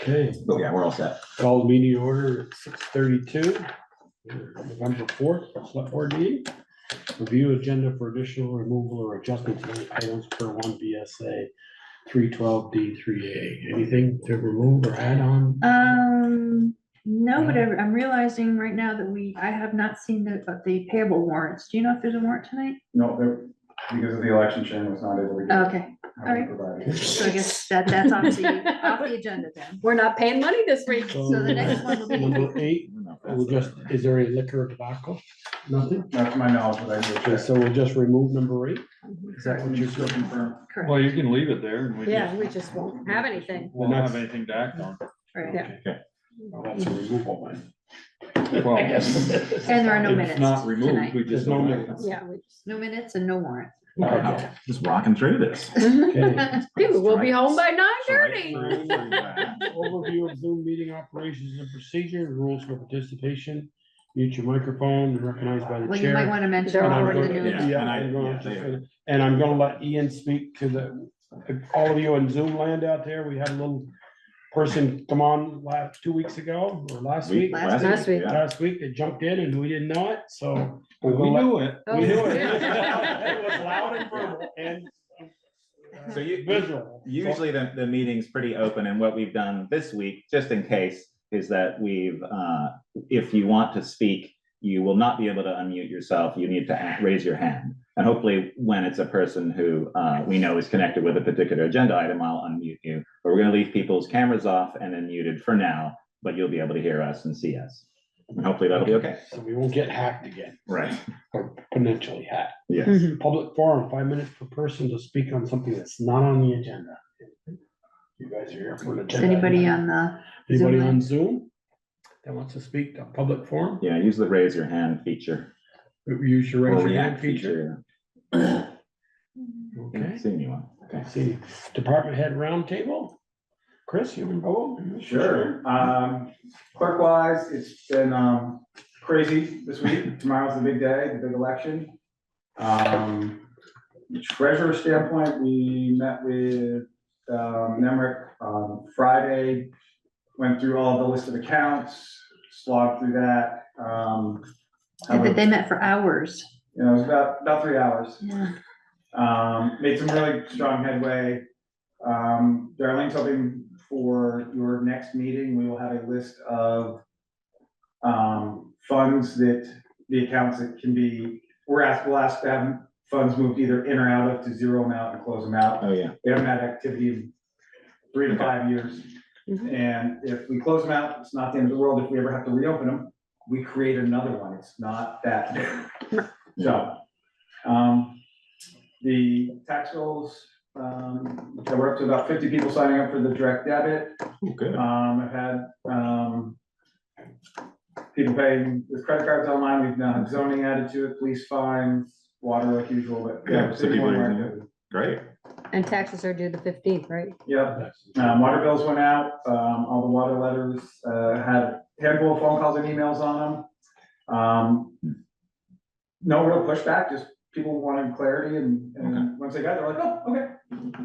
Okay, But yeah, we're all set. call meeting order at 6:32, November 4th, select board meeting. Review agenda for additional removal or adjustment to items per 1 BSA 312D3A. Anything to remove or add on? No, but I'm realizing right now that I have not seen the payable warrants. Do you know if there's a warrant tonight? No, because of the election, Sharon was not able to get. Okay, have all right. it provided. so I guess that's off the agenda then. We're not paying money this week. So the next one will be. Number 8, we'll just, is there any liquor or tobacco? Nothing? Not to my knowledge, but I do. Okay, so we'll just remove number 8? Is that what you're still saying? confirm? Correct. Well, you can leave it there and We just won't have anything. won't have anything to act on. Right. Yeah. Well, that's a removal then. Well, I guess. And there are no it's minutes not removed, tonight. we There's just no don't minutes. Yeah. We just- No minutes and no warrant. Okay. Just rocking through this. Okay. People will be home by 9:30. Overview of Zoom meeting operations and procedure, rules for participation, mute your microphone and recognized by the Well, you might chair. want to mention They're And I'm already the gonna- new. Yeah. yeah, and I'm going yeah, to- And I'm gonna let Ian speak to all of you in Zoom land out there. We had a little person come on 2 weeks ago or last week. Last week. yeah. Last week, they jumped in and we didn't know it, so. We knew it. Oh, We knew it. yeah. It was loud and verbal and So you- visual. Usually the meeting's pretty open, and what we've done this week, just in case, is that if you want to speak, you will not be able to unmute yourself. You need to raise your hand. And hopefully when it's a person who we know is connected with a particular agenda item, I'll unmute you. But we're gonna leave people's cameras off and then muted for now, but you'll be able to hear us and see us. And hopefully that'll be okay. So we won't get hacked again, Right. or potentially hacked. Yes. Mhm. Public forum, 5 minutes per person to speak on something that's not on the agenda. You guys are here for an Is agenda. anybody on the? Anybody Zoom on Zoom that wants to speak to public forum? Yeah, use the raise your hand feature. Use your raise Or your hand react feature. Yeah, Okay, see anyone. Okay. let's see, department head roundtable. Chris, you can go? Sure. Clerk-wise, it's been crazy this week. Tomorrow's the big day, the big election. Treasurer standpoint, we met with Nemrick Friday, went through all the list of accounts, slogged through that. They met for hours. You know, it was about 3 hours. Yeah. Made some really strong headway. Darlene's hoping for your next meeting, we will have a list of funds that the accounts that can be, we'll ask to have funds moved either in or out of to zero them out and close them out. Oh, yeah. We haven't had activity in 3 to 5 years. Mhm. And if we close them out, it's not the end of the world. If we ever have to reopen them, we create another one. It's not that big. So, the tax bills, we're up to about 50 people signing up for the direct debit. Good. I've had, people paying with credit cards online. We've now had zoning added to it, police fines, water like usual, but yeah, we're seeing more and more activity. Great. And taxes are due the 15th, right? Yeah, water bills went out, all the water letters, had a handful of phone calls and emails on them. No real pushback, just people wanted clarity and once they got it, they're like, oh, okay,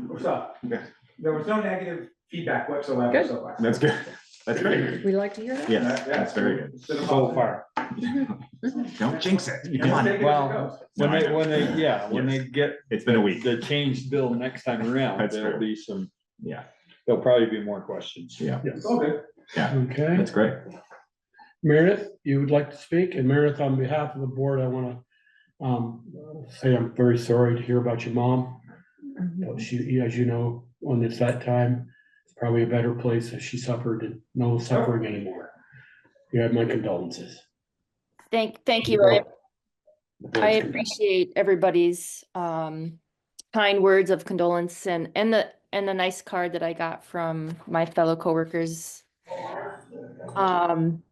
what's up? Okay. There was no negative feedback whatsoever Good. so far. That's good. That's great. We like to hear that. Yes, that's very good. It's been a So positive. far. Don't jinx it. You Come can't on. take it as it Well, goes. When No, I when know. they get It's been a week. the changed bill next time around, That's there'll fair. be some, Yeah, there'll probably be more questions. yeah, It's all good. Okay, that's great. Meredith, you would like to speak? And Meredith, on behalf of the board, I wanna say I'm very sorry to hear about your mom. But she, as you know, when it's that time, it's probably a better place if she suffered and no suffering anymore. You have my condolences. Thank you. I appreciate everybody's kind words of condolence and the nice card that I got from my fellow coworkers.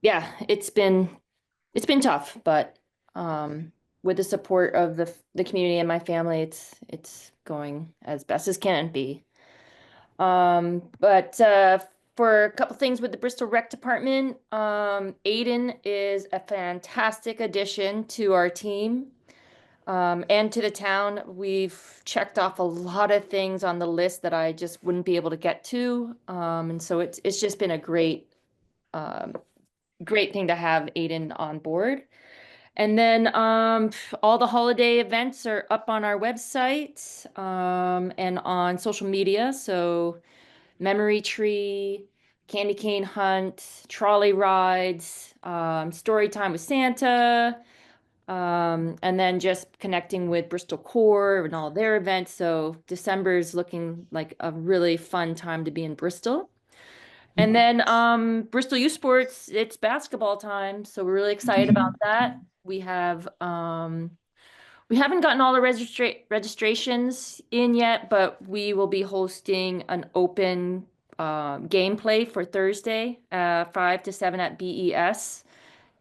Yeah, it's been tough, but with the support of the community and my family, it's going as best as can be. But for a couple things with the Bristol Rec Department, Aiden is a fantastic addition to our team. And to the town. We've checked off a lot of things on the list that I just wouldn't be able to get to. And so it's just been a great thing to have Aiden on board. And then all the holiday events are up on our website and on social media. So memory tree, candy cane hunt, trolley rides, story time with Santa, and then just connecting with Bristol Core and all their events. So December is looking like a really fun time to be in Bristol. And then Bristol Youth Sports, it's basketball time, so we're really excited about that. We haven't gotten all the registrations in yet, but we will be hosting an open gameplay for Thursday, 5 to 7 at BES.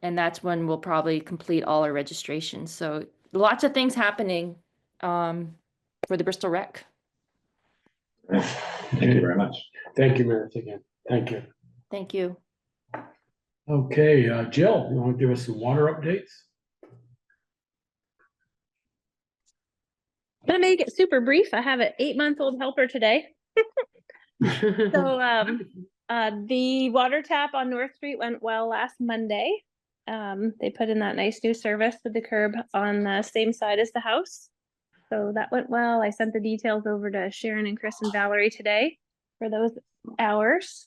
And that's when we'll probably complete all our registrations. So lots of things happening for the Bristol Rec. Thank you very much. Thank you, Meredith, again. Thank you. Thank you. Okay, Jill, you want to give us some water updates? I'm gonna make it super brief. I have an 8-month-old helper today. So the water tap on North Street went well last Monday. They put in that nice new service with the curb on the same side as the house. So that went well. I sent the details over to Sharon and Chris and Valerie today for those hours.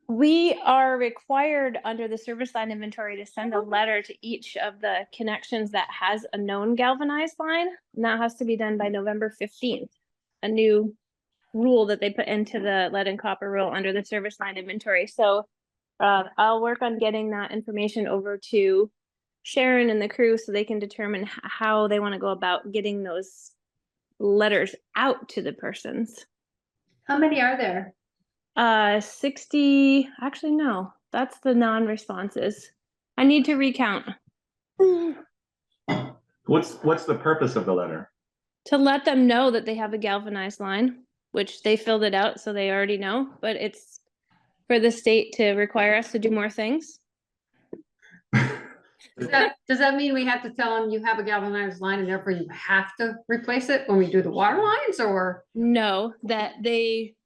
We are required under the service line inventory to send a letter to each of the connections that has a known galvanized line. And that has to be done by November 15th. A new rule that they put into the lead and copper rule under the service line inventory. So I'll work on getting that information over to Sharon and the crew so they can determine how they want to go about getting those letters out to the persons. How many are there? 60, actually, no, that's the non-responses. I need to recount. What's the purpose of the letter? To let them know that they have a galvanized line, which they filled it out, so they already know, but it's for the state to require us to do more things. Does that mean we have to tell them you have a galvanized line and therefore you have to replace it when we do the water lines, or? No, that they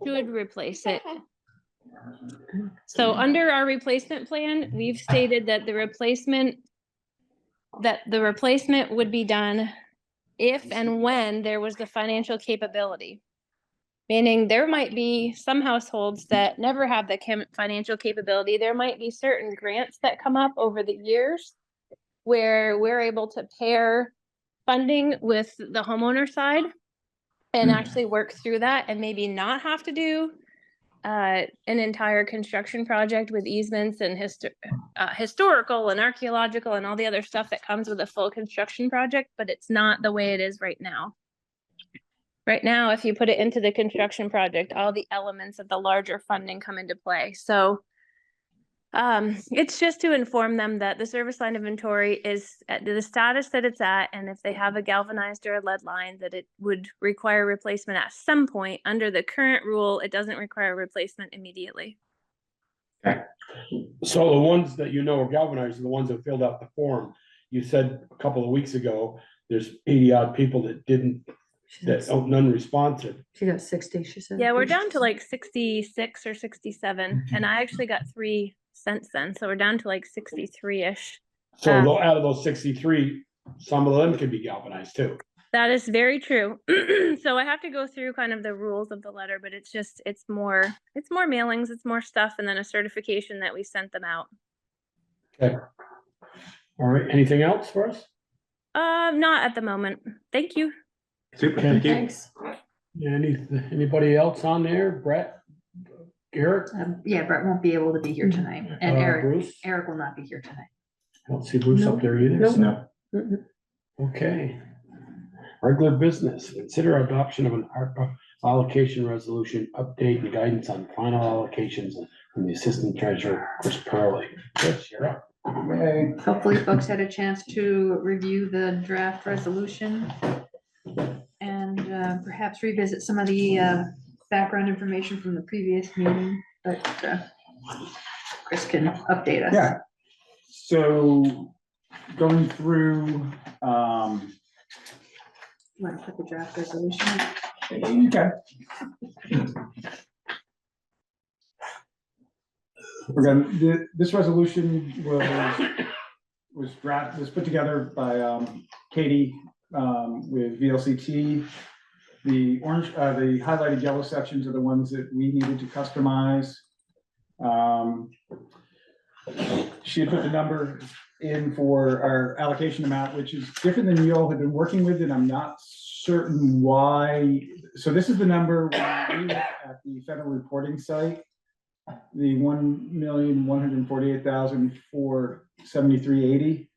should replace it. So under our replacement plan, we've stated that the replacement would be done if and when there was the financial capability. Meaning there might be some households that never have the financial capability. There might be certain grants that come up over the years where we're able to pair funding with the homeowner side and actually work through that and maybe not have to do an entire construction project with easements and historical and archaeological and all the other stuff that comes with a full construction project, but it's not the way it is right now. Right now, if you put it into the construction project, all the elements of the larger funding come into play. So it's just to inform them that the service line inventory is at the status that it's at, and if they have a galvanized or a lead line, that it would require replacement at some point. Under the current rule, it doesn't require replacement immediately. Okay. So the ones that you know are galvanized are the ones that filled out the form. You said a couple of weeks ago, there's 80 odd people that didn't, that none responsive. She got 60, she said. Yeah, we're down to like 66 or 67, and I actually got 3 since then, so we're down to like 63-ish. So out of those 63, some of them could be galvanized too. That is very true. So I have to go through kind of the rules of the letter, but it's more mailings, it's more stuff, and then a certification that we sent them out. Okay. All right, anything else for us? Not at the moment. Thank you. Super, Okay. thank you. Thanks. Anybody else on there? Brett? Eric? Yeah, Brett won't be able to be here tonight, and Bruce? Eric will not be here tonight. I don't see Bruce up there either. Nope. so- No. Okay. Regular business, consider adoption of an ARPA allocation resolution, update and guidance on final allocations from the Assistant Treasurer, Chris Pearley. Chris, you're up. Okay. Hopefully folks had a chance to review the draft resolution and perhaps revisit some of the background information from the previous meeting, but Chris can update us. Yeah. So going through, Want to put the draft resolution? okay. We're gonna, this resolution was put together by, Katie, with VLCT. The orange, the highlighted yellow sections are the ones that we needed to customize. She had put the number in for our allocation amount, which is different than you all have been working with, and I'm not certain why. So this is the number we look at the federal reporting site, the 1,148,473.80.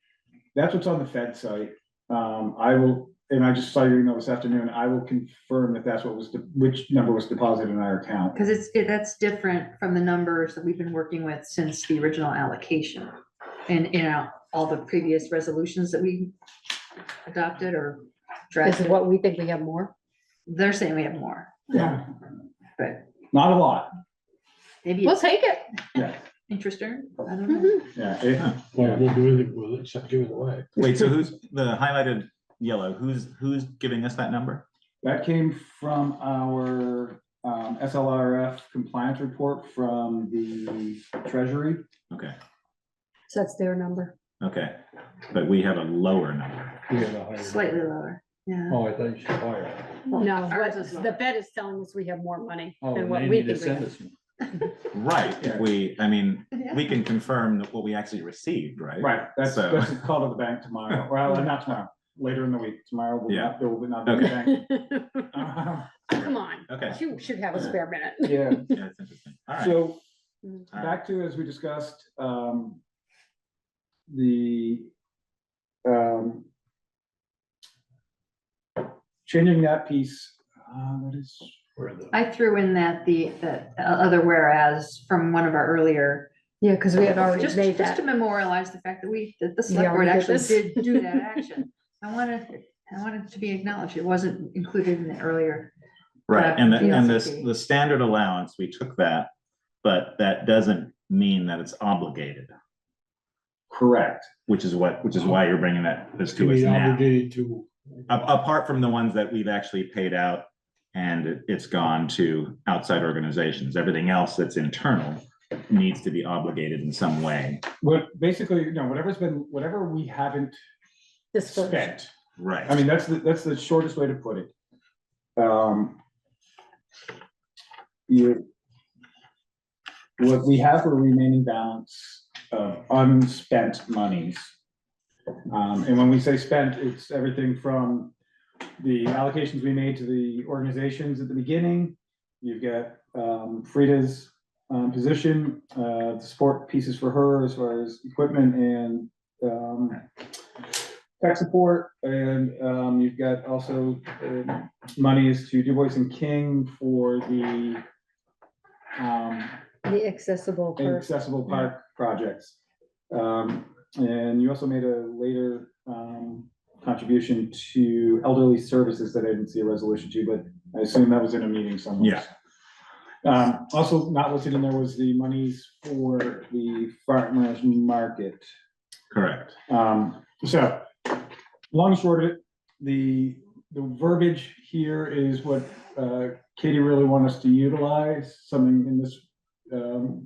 That's what's on the Fed site. I will, and I just saw your email this afternoon. I will confirm that that's what was which number was deposited in our account. Because that's different from the numbers that we've been working with since the original allocation. And, all the previous resolutions that we adopted or This is drafted, what we think we have more. they're saying we have more, Yeah, but not a lot. maybe We'll it's take it. Yeah, interest earned, I don't know. yeah. Well, we'll do anything with it except give it away. Wait, so who's the highlighted yellow? Who's giving us that number? That came from our SLRF compliance report from the Treasury. Okay, So that's their number. okay, but we have a lower number. We have a higher- Slightly lower, yeah. Oh, I thought you said higher. No, ours what is the lower. Fed is telling us we have more money Oh, than and what they we need to think we send have. us one. Right, if I mean, Yeah. we can confirm that what we actually received, right? Right, that's So- that's a call to the bank tomorrow. Well, not tomorrow, later in the week. Tomorrow, Yeah. there will not be a Okay. bank. Come on, Okay, you should have a spare minute. Yeah, yeah, that's interesting. All right. so All right. back to, as we discussed, the changing that piece, that is, Where the- I threw in the other whereas from one of our earlier, Yeah, because we had already just made to that. memorialize the fact that the We select board already did actually this. did do that action. I wanted to be acknowledged. It wasn't included in the earlier. Right, and Yeah. the standard allowance, we took that, but that doesn't mean that it's obligated, correct. which is why you're bringing this You to us mean now. obligated to, Apart from the ones that we've actually paid out and it's gone to outside organizations, everything else that's internal needs to be obligated in some way. What, basically, whatever we haven't Dispersed. spent. Right. I mean, that's the shortest way to put it. What we have for remaining balance of unspent monies. And when we say spent, it's everything from the allocations we made to the organizations at the beginning. You've got Frida's position, the support pieces for her as far as equipment and tech support, and you've got also monies to Du Bois and King for the accessible part. accessible park projects. And you also made a later contribution to elderly services that I didn't see a resolution to, but I assume that was in a meeting somewhere. Yeah. Also not listed in there was the monies for the farmers market. Correct. So, long and short of it, the verbiage here is what Katie really wanted us to utilize, something in this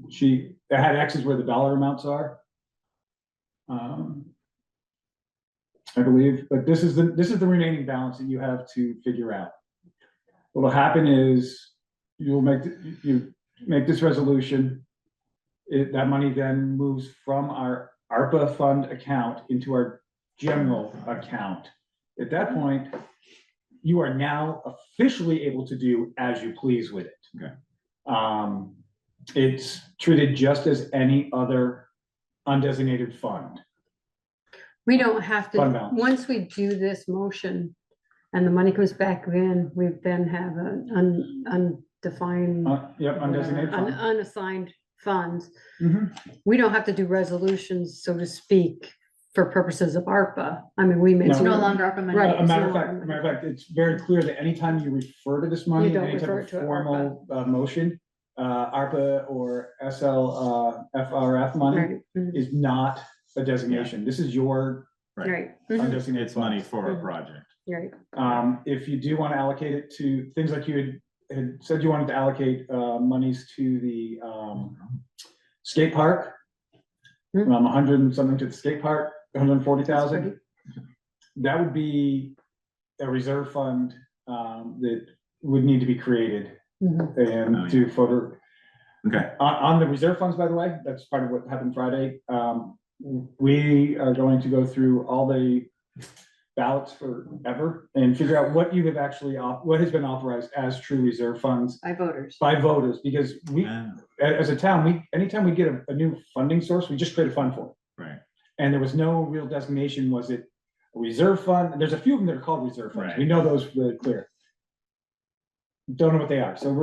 sheet that had X's where the dollar amounts are. I believe, but this is the remaining balance that you have to figure out. What will happen is you make this resolution. That money then moves from our ARPA fund account into our general account. At that point, you are now officially able to do as you please with it. Okay. It's treated just as any other undesignated fund. We don't have to, Fund balance. once we do this motion and the money comes back in, we then have an undefined. Yep, undesignated fund. Unassigned funds. Mhm. We don't have to do resolutions, so to speak, for purposes of ARPA. I mean, we may. No. It's no longer up in my. Right. A matter of fact, it's very clear that anytime you refer to this money, You don't any type refer of it to formal motion, ARPA or FRF money Right, mhm. is not a designation. This is your Right. Mhm. undesignated It's money funds. for a project. Right. If you do want to allocate it to things like you had said you wanted to allocate monies to the skate park. Hmm. 100 and something to the skate park, That's 140,000. great. That would be a reserve fund that would need to be created Mhm. and Oh, yeah. to photo. Okay, On the reserve funds, by the way, that's part of what happened Friday. We are going to go through all the ballots forever and figure out what you have actually, what has been authorized as true reserve funds By voters. by voters, because we, Ah, as a town, anytime we get a new funding source, we just create a fund for it. right, And there was no real designation. Was it a reserve fund? There's a few of them that are called reserve funds. We Right. know those really clear. Don't know what they are. So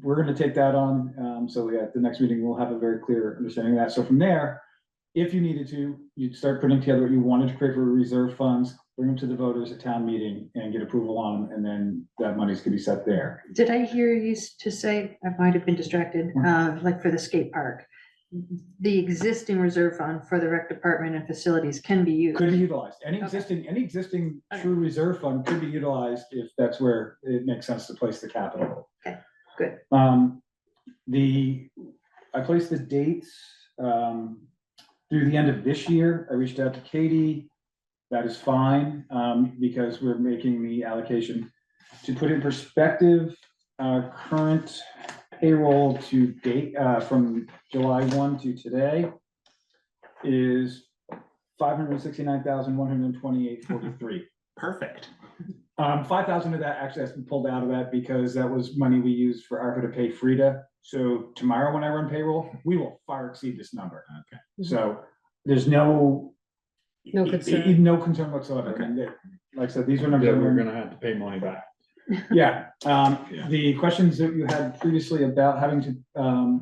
we're gonna take that on. So yeah, at the next meeting, we'll have a very clear understanding of that. So from there, if you needed to, you'd start putting together what you wanted to create for reserve funds, bring them to the voters at town meeting and get approval on them, and then that monies could be set there. Did I hear you to say, I might have been distracted, like for the skate park? The existing reserve fund for the rec department and facilities can be used. Could be utilized. Any Okay. existing Okay. true reserve fund could be utilized if that's where it makes sense to place the capital. Okay, good. I placed the dates, through the end of this year. I reached out to Katie. That is fine, because we're making the allocation. To put in perspective, current payroll to date, from July 1 to today is 569,128.43. perfect. 5,000 of that actually has been pulled out of that because that was money we used for ARPA to pay Frida. So tomorrow when I run payroll, we will far exceed this number. Okay. So there's no concern. no concern whatsoever. Okay. And like I said, these are numbers. That that we're we're- gonna have to pay money back. Yeah, Yeah. the questions that you had previously about having to,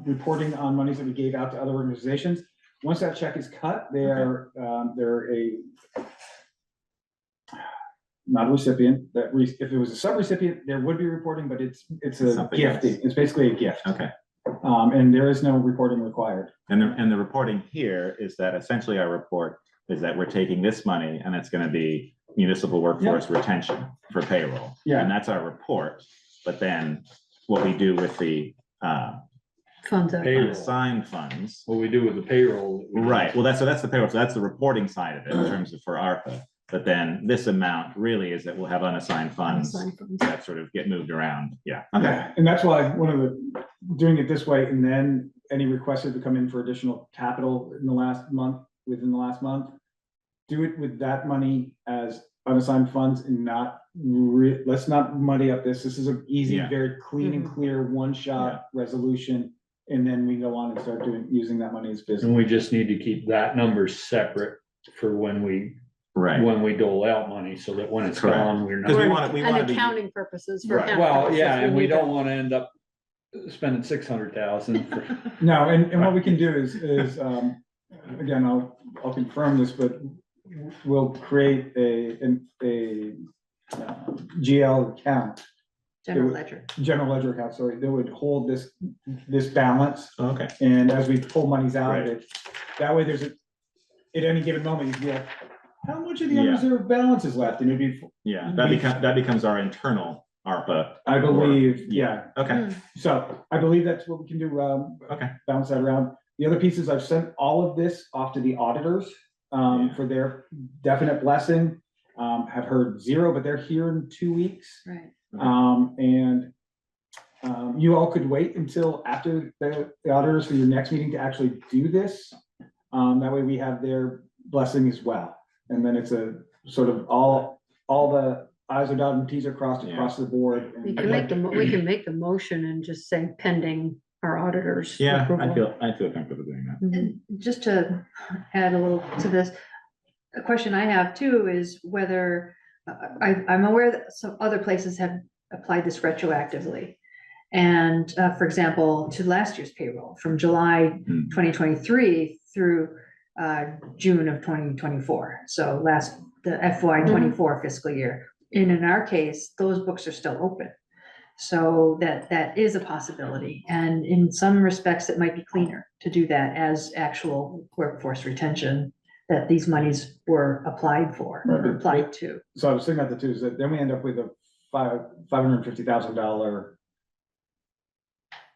reporting on monies that we gave out to other organizations. Once that check is cut, they're not a recipient, if it was a sub-recipient, there would be reporting, but it's a Something gifting, else. it's basically a gift. Okay, And there is no reporting required. and the reporting here is that essentially our report is that we're taking this money and it's gonna be municipal workforce retention for payroll. Yeah. And that's our report, but then what we do with the Funds out. Payroll. unassigned funds. What we do with the payroll. Right, well, that's the payroll, so that's the reporting side of it in terms of for ARPA. But then this amount really is that we'll have unassigned funds Unassigned funds. that sort of get moved around, yeah. Okay, Yeah, and that's why doing it this way, and then any requests that come in for additional capital within the last month, do it with that money as unassigned funds and not, let's not muddy up this. This is an easy, Yeah. very clean and clear, one-shot resolution. And then we go on and start using that money as And business. we just need to keep that number separate for when we right, dole out money, so that when it's Correct. gone, we're because we not. want it, And accounting purposes for. Right, accounting well, purposes, yeah, and we need to- don't wanna end up spending 600,000 for. No, and what we can do is, again, I'll confirm this, but we'll create a GL account, General ledger. general ledger account, sorry, that would hold this balance. okay, And as we pull monies out of Right. it, that way at any given moment, you can be like, how much of the Yeah. unreserved balance is left? And it'd be, yeah, that becomes our internal ARPA. I believe, yeah. Okay, So I believe that's what we can do, okay, bounce that around. The other pieces, I've sent all of this off to the auditors, Yeah. for their definite blessing. Have heard zero, but they're here in 2 weeks. Right. You all could wait until after the auditors for your next meeting to actually do this. That way we have their blessing as well. And then it's a sort of all the i's are dotted and t's are crossed Yeah. across the board. We And- can make the motion and just say pending our auditors. yeah, approval. I feel comfortable doing that. Mhm. And just to add a little to this, a question I have too is whether, I'm aware that some other places have applied this retroactively. And, for example, to last year's payroll from July Hmm. 2023 through June of 2024. So the FY 24 fiscal year. And in our case, those books are still open. So that is a possibility. And in some respects, it might be cleaner to do that as actual workforce retention that these monies were applied for, Right, or but- applied to. So I was thinking about the two, is that then we end up with a $550,000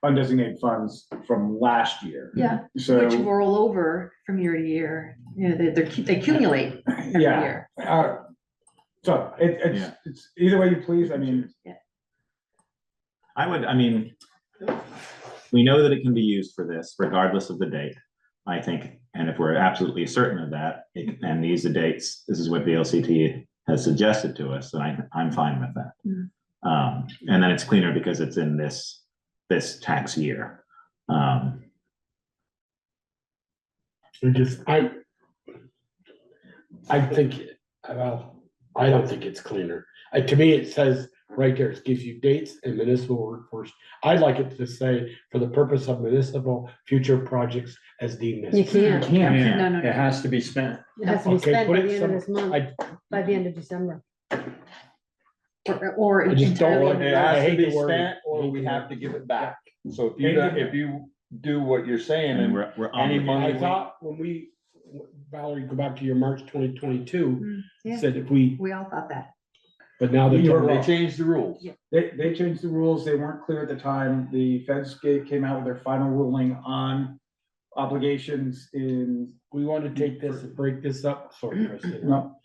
undesignated funds from last year. Yeah, So. which roll over from year to year, you know, they accumulate every Yeah, year. so Yeah. it's either way you please, I mean, I mean, we know that it can be used for this regardless of the date, I think. And if we're absolutely certain of that, and these are the dates, this is what the LCT has suggested to us, then I'm fine with that. And then it's cleaner because it's in this tax year. I think, well, I don't think it's cleaner. To me, it says right there, it gives you dates and municipal workforce. I'd like it to say, for the purpose of municipal future projects as deemed You necessary. can't, No, no, It no. has to be spent. it has to be Okay, spent put by it the end of this some- month, by the end of December. Or I just don't entirely. want- It I has to hate be the word. spent, I or hate we the have word. to give it back. So if And- you do what you're saying, And and we're any obligated. money I thought when Valerie, go back to your March 2022, Yeah, said if we, we all thought that. but now that You were they wrong. changed the rules. Yeah. they changed the rules, they weren't clear at the time, the feds came out with their final ruling on obligations in, we want to take this and break this up, sorry, Kristen. no,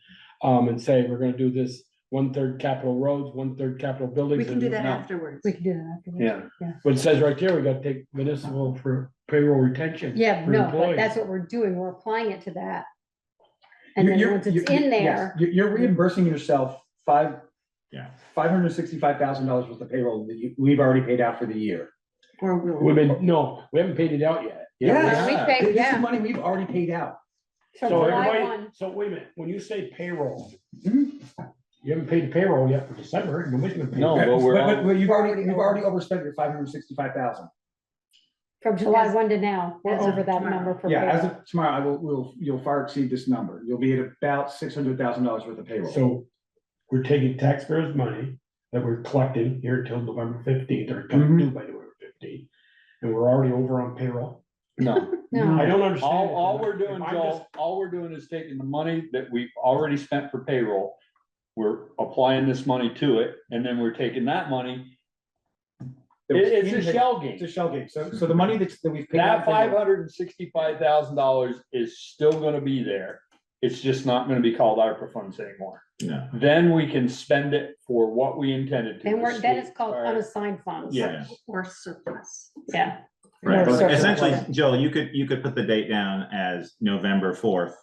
And say, we're gonna do this 1/3 capital roads, 1/3 capital buildings. We can do and that no. afterwards. We can do that afterwards. Yeah. But it says right there, we gotta take municipal for payroll retention. Yeah, for no, but employees. that's what we're doing, we're applying it to that. And then You're- once it's you're- in yes, there, You're reimbursing yourself Yeah. $565,000 worth of payroll that we've already paid out for the year. Or we'll. We haven't paid it out yet. Yes. we paid, This is yeah, money we've already paid out. from So July everybody, 1. so wait a minute, when you say payroll, Mhm. you haven't paid the payroll yet for December, nobody's been paid. No, but we're all- But you've already already overspent your $565,000. From July As- 1 to now, we're as of over that tomorrow. number for Yeah, as payroll. of tomorrow, you'll far exceed this number. You'll be at about $600,000 worth of payroll. So we're taking taxpayers' money that we're collecting here until November 15th, or coming Mhm. due by November 15th. And we're already over on payroll. No, No, I don't understand. it. all we're doing, If I'm Joel, just- all we're doing is taking the money that we've already spent for payroll. We're applying this money to it, and then we're taking that money. It's a shell game. It's a shell game. So the money that we've paid out. That $565,000 is still gonna be there. It's just not gonna be called ARPA funds anymore. Yeah. Then we can spend it for what we intended to. and the then it's state, called or- unassigned funds. Yeah. Or surplus. Yeah. Right, Or surplus. essentially, Joel, you could put the date down as November 4th,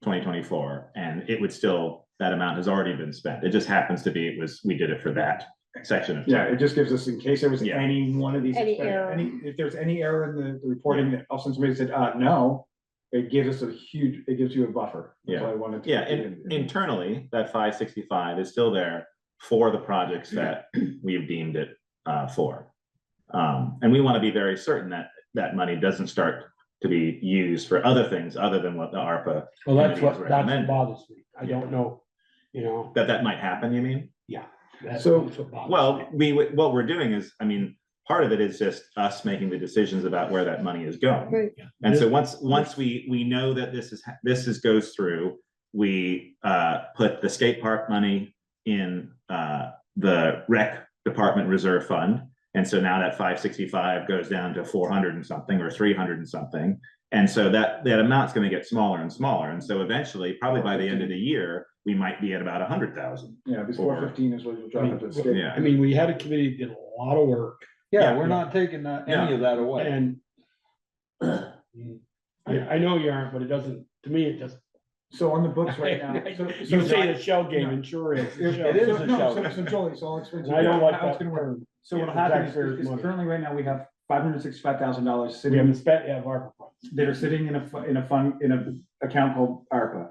2024, and it would still, that amount has already been spent. It just happens to be, we did it for that section of. Yeah, it just gives us, in case there was Yeah. any one of these. Any error. If there's any error in the reporting that all of a sudden somebody said, no, it gives us it gives you a buffer. That's Yeah. why I wanted to. Yeah, and internally, that 565 is still there for the projects that we've deemed it for. And we want to be very certain that that money doesn't start to be used for other things other than what the ARPA, Well, that's committee has what recommended. bothers me. I don't know, that might happen, you mean? that's So, what bothers Well, me. what we're doing is, I mean, part of it is just us making the decisions about where that money is going. Right. And so once we know that this goes through, we put the skate park money in the rec department reserve fund. And so now that 565 goes down to 400 and something, or 300 and something. And so that amount's gonna get smaller and smaller. And so eventually, probably by the end of the year, we might be at about 100,000. Yeah, this 415 is what you'll drop into the state. Yeah. I mean, we had a committee that did a lot of work, Yeah, we're not taking any of that away. and I know you aren't, but it doesn't, to me, it just. So on the books right now. You say the shell game, and sure is. It is a shell game. So Jolie, so I'll explain to And you. I don't like how it's that gonna work. term. So Yeah, what'll the happen taxpayers' is money. currently right now we have $565,000 We sitting, haven't spent, ARPA funds. that are sitting in a fund, in an account called ARPA.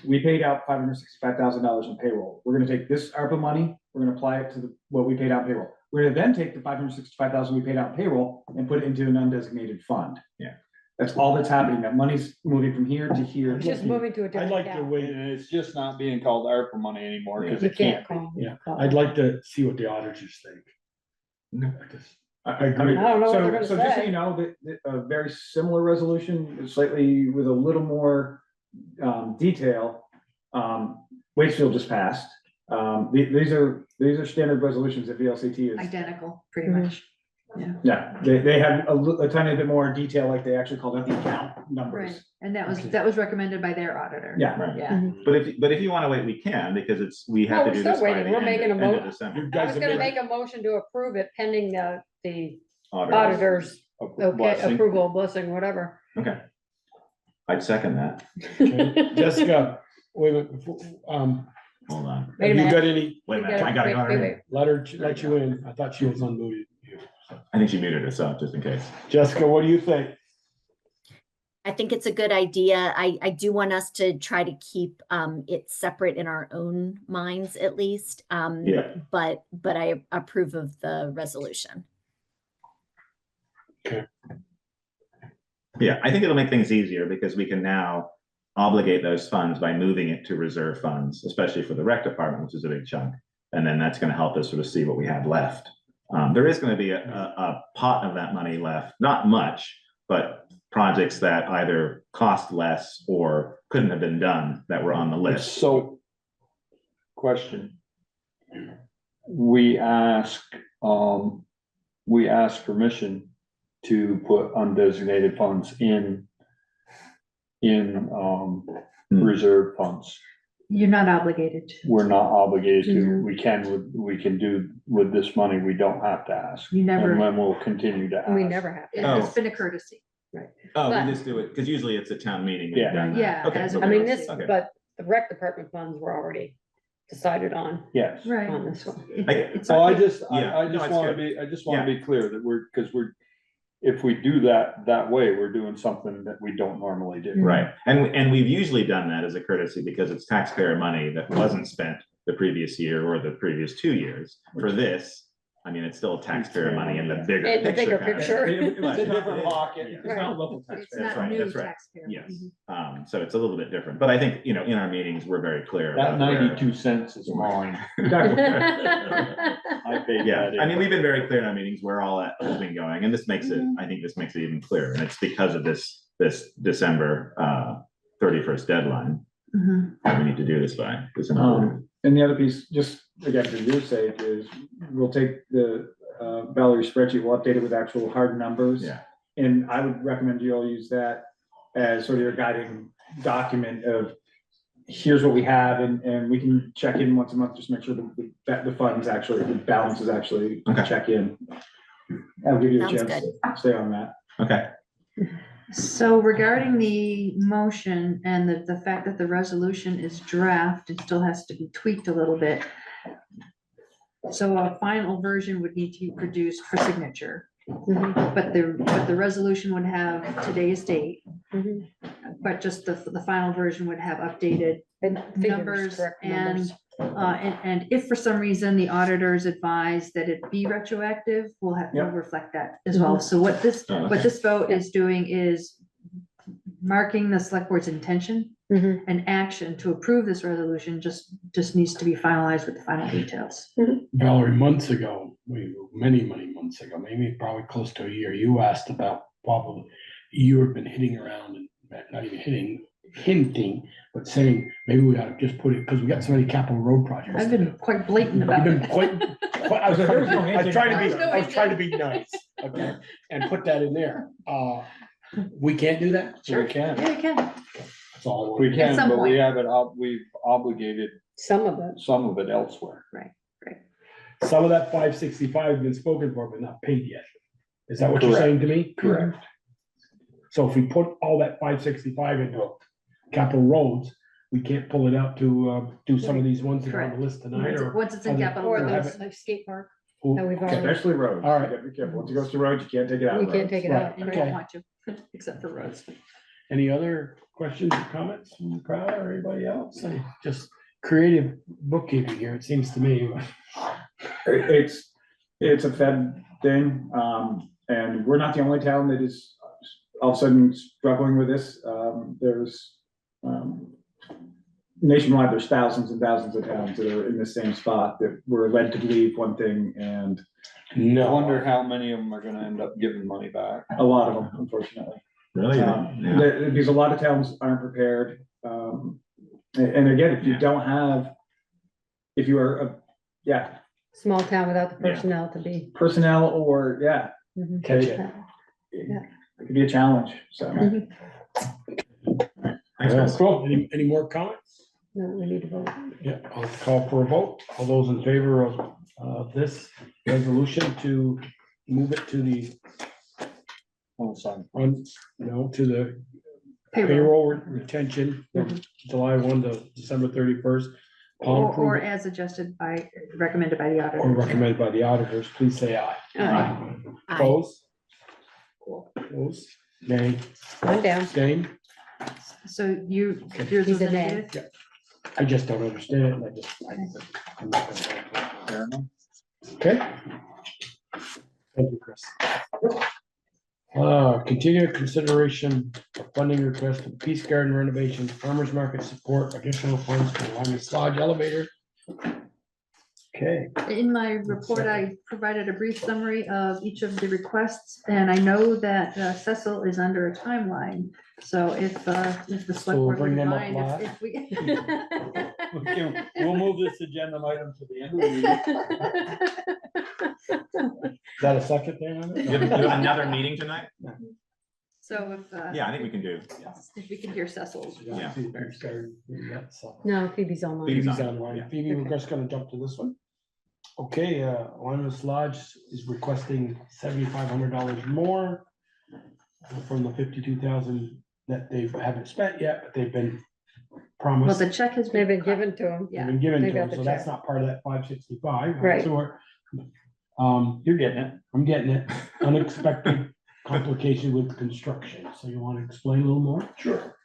We paid out $565,000 in payroll. We're gonna take this ARPA money, we're gonna apply it to what we paid out in payroll. We're gonna then take the $565,000 we paid out in payroll and put it into an undesignated fund. Yeah. That's all that's happening. That money's moving from here to here. It's to just here. moving to a I'd different like to account. wait, And it's just not being called ARPA money anymore, because You it can't. call yeah, call I'd it. like to see what the auditors think. I just- I I agree. mean, I don't know what they're so gonna just so say. you know, that a very similar resolution, slightly with a little more detail, Waitsfield just passed. These are standard resolutions that VLCT is. Identical, pretty Mhm. much. Yeah, they have a tiny bit more detail, like they actually called out the account Right, numbers. and that was recommended by their auditor. Yeah. Right. Yeah, But if you wanna wait, we can, because we No, have to we're do still this by the waiting. We're making a end of mo- December. You I guys was have gonna made- make a motion to approve it pending the Auditors. auditors, okay, Blessing. approval, blessing, whatever. Okay. I'd second that. Okay. Jessica, wait a minute, before, Hold on. Wait a have you minute. got any Wait a We minute, I gotta go. wait, wait. let her, let you in? I thought she was unmuted. I think she muted herself, just in case. Jessica, what do you think? I think it's a good idea. I do want us to try to keep it separate in our own minds at least. Yeah. But I approve of the resolution. Yeah, I think it'll make things easier because we can now obligate those funds by moving it to reserve funds, especially for the rec department, which is a big chunk. And then that's gonna help us sort of see what we have left. There is gonna be a pot of that money left, not much, but projects that either cost less or couldn't have been done that were on the list. So, question. We ask permission to put undesignated funds in reserve funds. you're not obligated to. We're not obligated to, Mhm. we can do with this money, we don't have to ask. You never- And then we'll continue to ask. We never have. It's been a courtesy. Oh, But- we just do it, because usually it's a town meeting. we've Yeah. done that. Yeah, Okay, as a okay. I mean, this, Okay. but the rec department funds were already decided on Yes. Right. on this one. It's So I not- just, Yeah, I no, just it's wanna good. be, I just wanna be clear that if we do that way, we're doing something that we don't normally do. Right, and we've usually done that as a courtesy because it's taxpayer money that wasn't spent the previous year or the previous 2 years. For this, I mean, it's still taxpayer money in the bigger In the picture. bigger kind of. picture. It's a different pocket. Yeah. It's not local It's taxpayers. That's not right, new that's right. taxpayer. Yes, Mhm. so it's a little bit different, but I think, in our meetings, we're very clear. That about where- 92 cents is mine. I paid Yeah, that in. I mean, we've been very clear in our meetings where all that has been going, and this makes it, I think this makes it even clearer, and it's because of this December 31st deadline Mhm. that we need to do this by. And the other piece, just again, for your sake, is we'll take the Valerie spreadsheet, we'll update it with actual hard numbers. Yeah. And I would recommend you all use that as sort of your guiding document of, here's what we have, and we can check in once a month, just make sure that the funds actually, the balances actually Okay. check in. I'll give you a Sounds chance to stay on that. Okay, So regarding the motion and the fact that the resolution is draft, it still has to be tweaked a little bit. So a final version would need to be produced for signature, Mhm, but the resolution would have today's date. mhm. But just the final version would have updated And figures, numbers correct and, numbers. and if for some reason the auditors advise that it be retroactive, we'll Yep. reflect that as well. So what this vote is doing is marking the select board's intention Mhm. and action to approve this resolution just needs to be finalized with the final details. Valerie, months ago, many months ago, maybe probably close to a year, you asked about probably, you have been hitting around and not even hinting, but saying, maybe we ought to just put it, because we got so many capital road projects. I've been quite blatant You've about been it. quite, I was There was no trying to be, hinting. I was trying to be nice, okay, and put that in there. We can't do that? So we can. Yeah, you can. That's all. We can, some but we point. haven't, we've obligated Some of it. some of it elsewhere. Some of that 565 has been spoken for, but not paid yet. Is that what you're Correct. saying to me? Correct. So if we put all that 565 into capital roads, we can't pull it out to do some of these ones that are on the list tonight, or? Once it's in other- capital. Or We'll have roads. the skate park Who- that we've already, Especially roads. All right. You gotta be careful. Once it goes to roads, you can't take it out. we of can't roads. take it Right. out. And we Okay. don't want to, except for roads. Any other questions or comments from the crowd or anybody else? Just creative bookkeeping here, it seems to me. It's a Fed thing, and we're not the only town that is all of a sudden struggling with this. There's nationwide, there's thousands and thousands of towns that are in the same spot, that were led to believe one thing, and I No. wonder how many of them are gonna end up giving money back. a lot of them, unfortunately. really? Yeah. Because a lot of towns aren't prepared. And again, if you don't have, if you are, Small town without the Yeah. personnel to be. personnel or, Mhm. Catch it. Yeah. it could be a challenge, so. Mhm. Thanks, Chris. Cool. Any more comments? No, we need to vote. Yeah, I'll call for a vote. All those in favor of this resolution to move it to the, Oh, sorry. to the Payroll, payroll retention from July 1 to December 31st. or as adjusted by, recommended by the Or auditor. recommended by the auditors, please say aye. Aye. Opposed? Opposed? Nay, One down. abstain? So yours He's was a a nay. negative? I just don't understand it, and I'm not gonna vote for it. Okay? Thank you, Chris. Continued consideration of funding request for Peace Garden renovation, farmers market support, additional funds for Lyman's Lodge elevator. Okay, In my report, I provided a brief summary of each of the requests, and I know that Cecil is under a timeline. So if the select So we'll board bring would them up mind, live? if we. We'll move this agenda item to the end of the meeting. is that a second thing on it? You have another meeting tonight? So if. Yeah, I think we can do. If we can hear Cecil's. Yeah. Peace Garden, yeah, so. No, Phoebe's online. Phoebe's Phoebe's on, online. yeah. Phoebe, we're just gonna jump to this one. Okay, Lyman's Lodge is requesting $7,500 more from the 52,000 that they haven't spent yet, but they've been Well, promised. the check has They've been. been given to him. They've Yeah, been given they to got them, the so that's check. not part of that 565. Right. So You're getting it. I'm getting it. Unexpected complication with construction. So you want to explain a little more? Sure.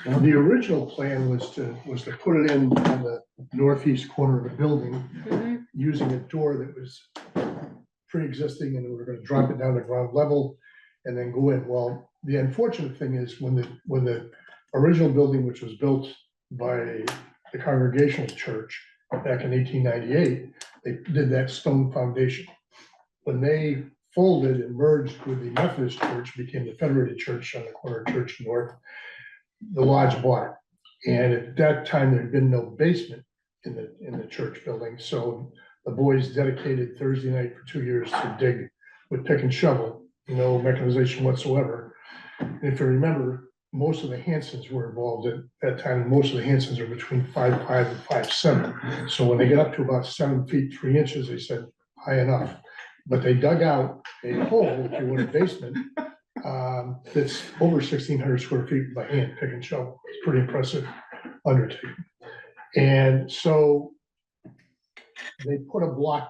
The original plan was to put it in on the northeast corner of the building Mhm. using a door that was pre-existing, and we were gonna drop it down to ground level and then go in. Well, the unfortunate thing is when the original building, which was built by the Congregational Church back in 1898, they did that stone foundation. When they folded and merged with the Methodist Church, became the Federated Church on the corner of Church North, the lodge bought it. And at that time, there had been no basement in the church building, so the boys dedicated Thursday night for 2 years to dig with pick and shovel, no mechanization whatsoever. And if you remember, most of the Hansons were involved at that time, and most of the Hansons are between 5'5" and 5'7". So when they get up to about 7 feet 3 inches, they said, high enough. But they dug out a hole, if you would, a basement, that's over 1,600 square feet by hand, pick and shovel. It's pretty impressive undertaking. And so they put a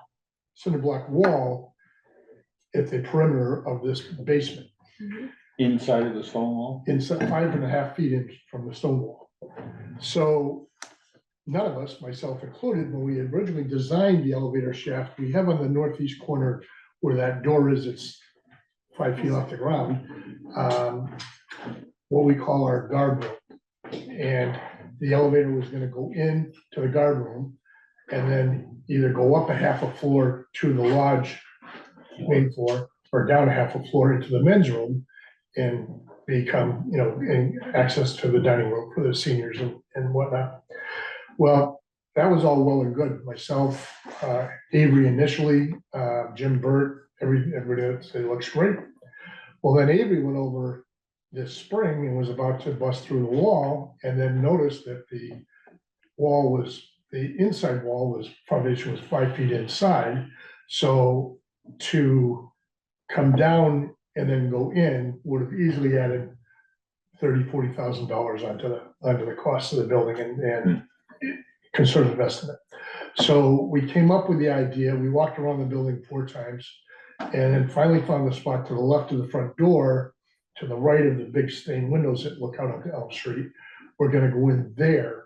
cinder block wall at the perimeter of this basement, Inside of the stone wall. inside 5.5 feet in from the stone wall. So none of us, myself included, when we originally designed the elevator shaft, we have on the northeast corner where that door is, it's 5 feet off the ground, what we call our guard room. And the elevator was gonna go in to the guard room and then either go up a half a floor to the lodge main floor or down a half a floor into the men's room and become, and access to the dining room for the seniors and whatnot. Well, that was all well and good. Myself, Avery initially, Jim Burt, everybody said it looks great. Well, then Avery went over this spring and was about to bust through the wall and then noticed that the inside foundation was 5 feet inside. So to come down and then go in would have easily added $30,000-$40,000 onto the cost of the building and conservative estimate. So we came up with the idea, we walked around the building 4 times, and then finally found the spot to the left of the front door, to the right of the big stained windows that look out onto Elm Street. We're gonna go in there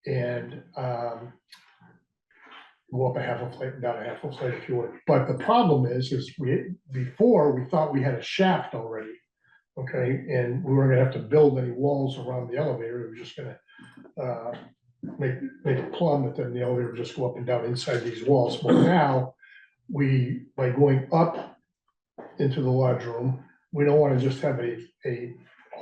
and go up a half a flight and down a half a flight, if you would. But the problem is before we thought we had a shaft already, okay? And we weren't gonna have to build any walls around the elevator. We were just gonna make a plumb, but then the elevator would just go up and down inside these walls. But now, by going up into the lodge room, we don't wanna just have a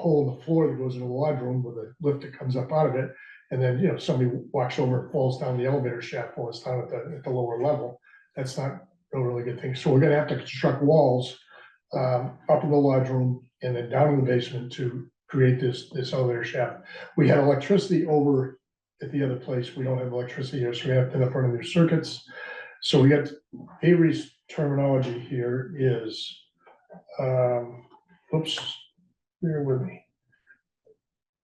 hole in the floor that goes into the lodge room with a lift that comes up out of it. And then, you know, somebody walks over and falls down the elevator shaft while it's down at the lower level. That's not a really good thing. So we're gonna have to construct walls up in the lodge room and then down in the basement to create this elevator shaft. We had electricity over at the other place. We don't have electricity here, so we have to end up running new circuits. So we got Avery's terminology here is, oops, bear with me.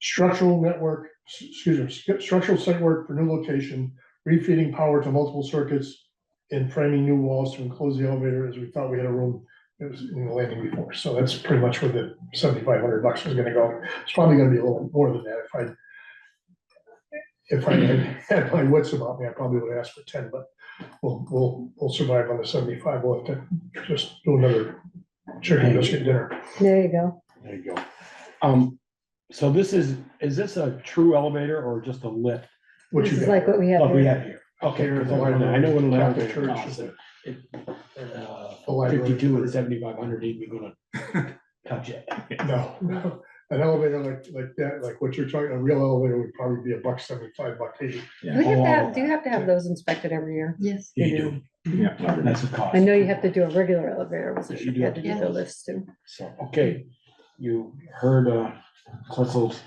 Structural network, structural site work for new location, refeeding power to multiple circuits and framing new walls to enclose the elevator as we thought we had a room that was in the landing before. So that's pretty much where the $7,500 was gonna go. It's probably gonna be a little more than that. If I had my wits about me, I probably would ask for 10, but we'll survive on the 75. We'll have to just do another chicken biscuit dinner. There you go. There you go. So this is this a true elevator or just a lift? What This you is got like what here? we have Like we here. had here. Okay, Here, because the library, I know when an Catholic elevator church, costs, The library. 52 and 7,500 ain't gonna touch it. No, an elevator like that, like what you're talking, a real elevator would probably be $1.75, $1.80. Do you have to have those inspected every year? Yes. You do. Yeah. That's a cost. I know you have to do a regular elevator, but Yes, you do you have had to to do do the those. lifts too. So, okay, you heard Cecil's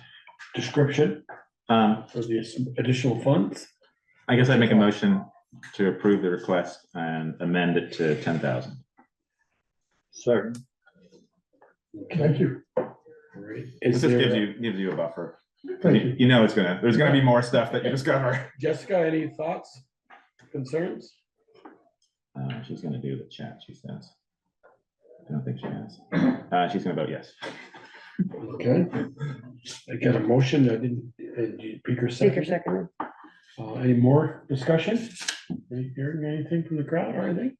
description for the additional funds. I guess I'd make a motion to approve the request and amend it to 10,000. Sorry. Thank you. Great. This Is just there, gives you a buffer. Thank you. You know, there's gonna be more stuff that you discover. Jessica, any thoughts, concerns? She's gonna do the chat, she says. I don't think she has. She's gonna vote yes. Okay. I got a motion, I didn't, Speaker Speaker second. second. Any more discussion? Any hearing anything from the crowd or anything?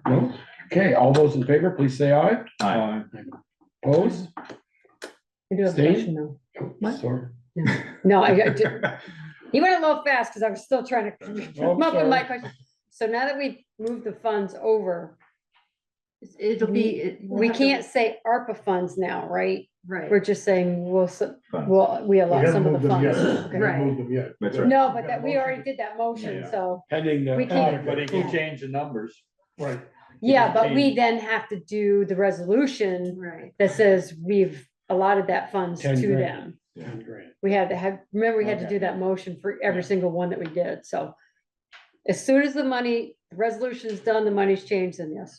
No? Okay, all those in favor, please say aye. Aye. Opposed? I do have a Steve? question though. Oh, sorry. No, I did. He went a little fast because I was still trying to Oh, come up with my sorry. question. So now that we've moved the funds over, It'll be. we can't say ARPA funds now, right? Right. We're just saying Funds. we allow We some haven't of the moved them yet. funds. We Okay. haven't Right. moved them yet. That's right. No, but that we already did that motion, Yeah. so, Pending the. We can't- But he can change the numbers. Right. yeah, but we change. then have to do the resolution Right. that says we've allotted that funds 10 to grand. them. 10 grand. We had to have, remember, we had to Okay. do that motion for every single one that we did, so. As soon as the resolution is done, the money's changed, then yes.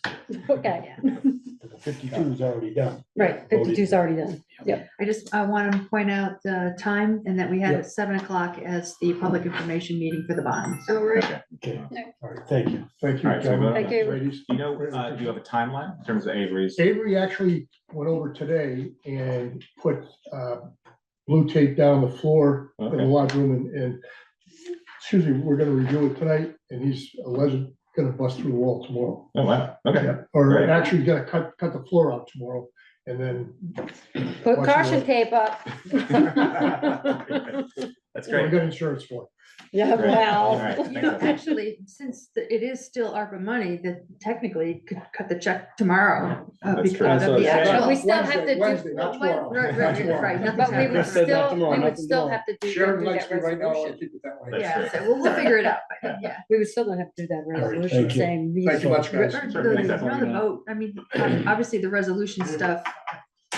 Okay, The 52 is already done. right, 52's already done. Yep. I want to point out the time and that we had Yeah. at 7 o'clock as the public information meeting for the bonds. So we're, Okay. Okay, all right, thank you. Thank you. All right, so gentlemen, Thank you. ladies. Do you know, do you have a timeline in terms of Avery's? Avery actually went over today and put blue tape down the floor in the Okay. lodge room and excuse me, we're gonna review it tonight and he's allegedly gonna bust through the wall tomorrow. Oh, wow, okay. Yeah, or Great. actually gonna cut the floor out tomorrow and then put Watch caution the- tape up. That's we great. got insurance for it. Yeah, Great. All well, right, You know, thanks. actually, since it is still ARPA money, that technically could cut the check tomorrow. That's true. Because That's of what the I'm saying. but we actual. still have to Wednesday, do, not tomorrow. Right, Not right, tomorrow. right, nothing's but we happening. would Said that still, tomorrow, we would nothing still tomorrow. have to do Sharon do likes that me right now, I'll resolution. keep it that way. That's Yeah, true. so we'll figure it out, but yeah. We would still have to do that right, resolution thank you. saying. these- Thank you much, guys. Or Sure, the, makes sense. you know, the vote, I mean, obviously the resolution stuff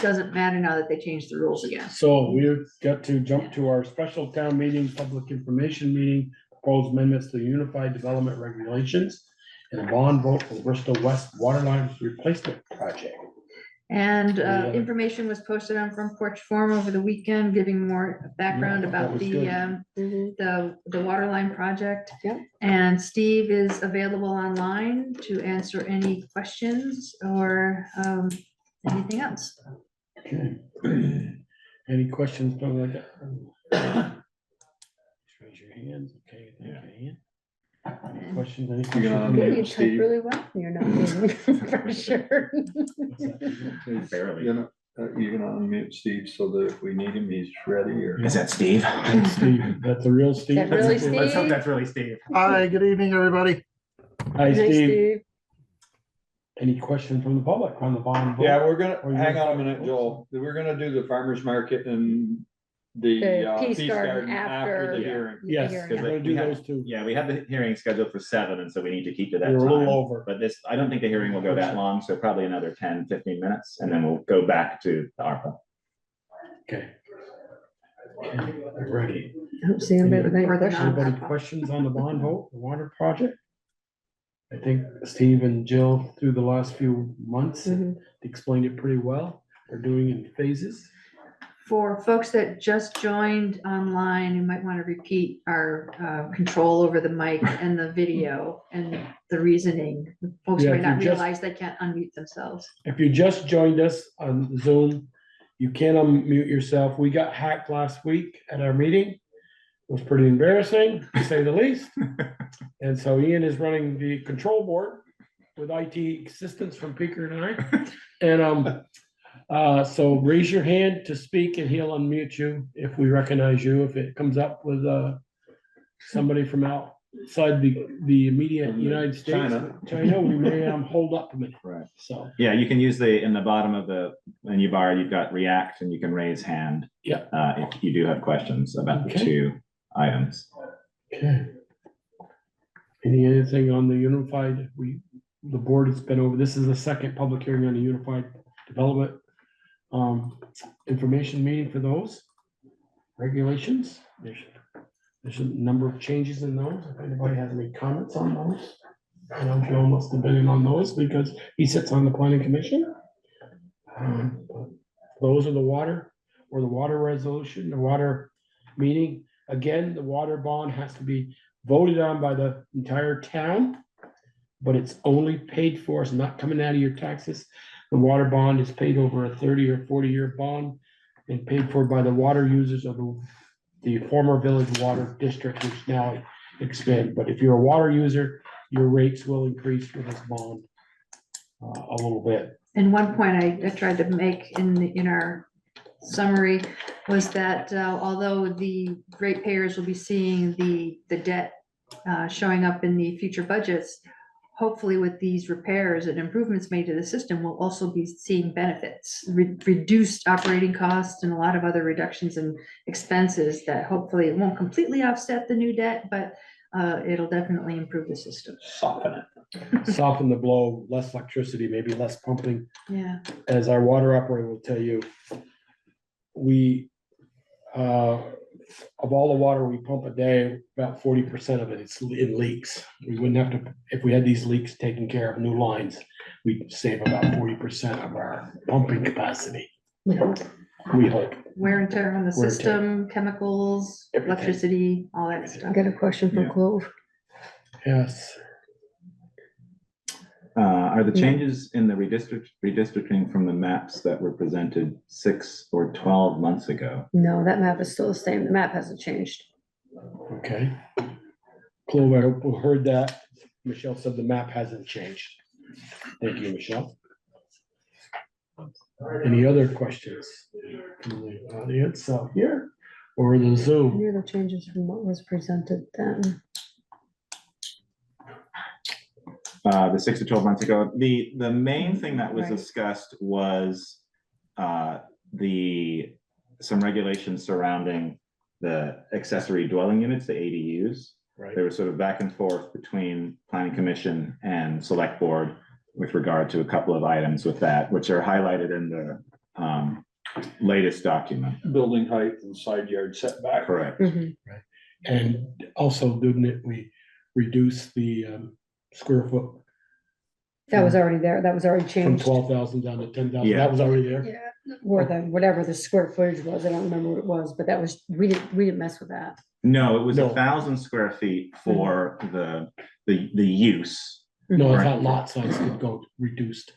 doesn't matter now that they changed the rules again. So we've got to jump to our special town meeting, public information meeting, proposed amendments to Unified Development Regulations and a bond vote for Bristol West Waterline Replacement Project. And Yeah. information was posted on Front Porch Forum over the weekend, giving more background Yeah, that about was the, good. the water line project. Yep. And Steve is available online to answer any questions or anything else. Okay. Any questions from the? Raise your hands, okay, thank you. Any questions, any You're gonna questions? Yeah, you unmute type Steve. really well, you're not moving, for sure. Barely. You're gonna unmute Steve so that if we need him, he's ready or? Is that Steve? That's Steve, that's the real Steve. That really Let's hope Steve? that's really Steve. Hi, good evening, everybody. Hi, Nice, Steve. Steve. Any question from the public on the bond? vote? Yeah, we're Or gonna, you hang on a wanna- minute, Joel. We're gonna do the farmer's market and the The Peace Peace Garden Garden after the after- hearing. Yes, Hearing. we're gonna do We have- those two. Yeah, we have the hearing scheduled for 7, and so we need to keep to that We're a little time. over. But this, I don't think the hearing will go that long, so probably another 10, 15 minutes, and then we'll go back to the ARPA. Okay. Okay, we're ready. I don't see anybody with any Or the questions. Anybody non-ARPA. questions on the bond vote, the water project? I think Steve and Jill, through the last few months, Mhm. explained it pretty well. They're doing it in phases. For folks that just joined online, you might want to repeat our control over the mic and the video and the reasoning. Folks Yeah, might if not you just- realize they can't unmute themselves. If you just joined us on Zoom, you can unmute yourself. We got hacked last week at our meeting. It was pretty embarrassing, to say the least. And so Ian is running the control board with IT assistance from Peter and I. And so raise your hand to speak and he'll unmute you if we recognize you. If it comes up with somebody from outside the immediate From United States, China. China, we may hold up a minute. Right. So, Yeah, you can use in the bottom of the menu bar, you've got react, and you can raise hand. Yeah. If you do have questions about the Okay. 2 items. okay. Anything on the unified, the board has been over, this is the second public hearing on the unified development. Information meeting for those regulations. There's a number of changes in those. If anybody has any comments on those. I know Joe must have been in on those because he sits on the planning commission. But those are the water resolution, the water meeting. Again, the water bond has to be voted on by the entire town, but it's only paid for, it's not coming out of your taxes. The water bond is paid over a 30 or 40-year bond and paid for by the water users of the former village water district, which now expand. But if you're a water user, your rates will increase with this bond a little bit. And one point I tried to make in our summary was that although the ratepayers will be seeing the debt showing up in the future budgets, hopefully with these repairs and improvements made to the system, we'll also be seeing benefits, reduced operating costs and a lot of other reductions in expenses that hopefully it won't completely offset the new debt, but it'll definitely improve the system. Soften it. Soften the blow, less electricity, maybe less pumping. Yeah. As our water operator will tell you, we, of all the water we pump a day, about 40% of it is in leaks. We wouldn't have to, if we had these leaks taken care of, new lines, we'd save about 40% of our pumping capacity. We hope. Wear and tear on the Wear and tear. system, chemicals, Everything. electricity, all that stuff. I got a question for Yeah. Clove. Yes. Are the changes in the redistricting from the maps that were presented 6 or 12 months ago? No, that map is still the same. The map hasn't changed. Okay. Clove, I hope you heard that. Michelle said the map hasn't changed. Thank you, Michelle. Any other questions from the audience out here or the Zoom? Any other changes from what was presented then? The 6 to 12 months ago, the main thing that was Right. discussed was some regulations surrounding the accessory dwelling units, the ADUs. Right. There was sort of back and forth between planning commission and select board with regard to a couple of items with that, which are highlighted in the latest document. Building height and side yard setback. Correct. Mhm. And also, didn't it, we reduce the square foot That was already there. That was already from changed. 12,000 down to 10,000? Yeah. That was already there? Yeah, or whatever the square footage was. I don't remember what it was, but that was, we didn't mess with that. No, it was No. 1,000 square feet for the use. No, I Right. thought lot size could go reduced.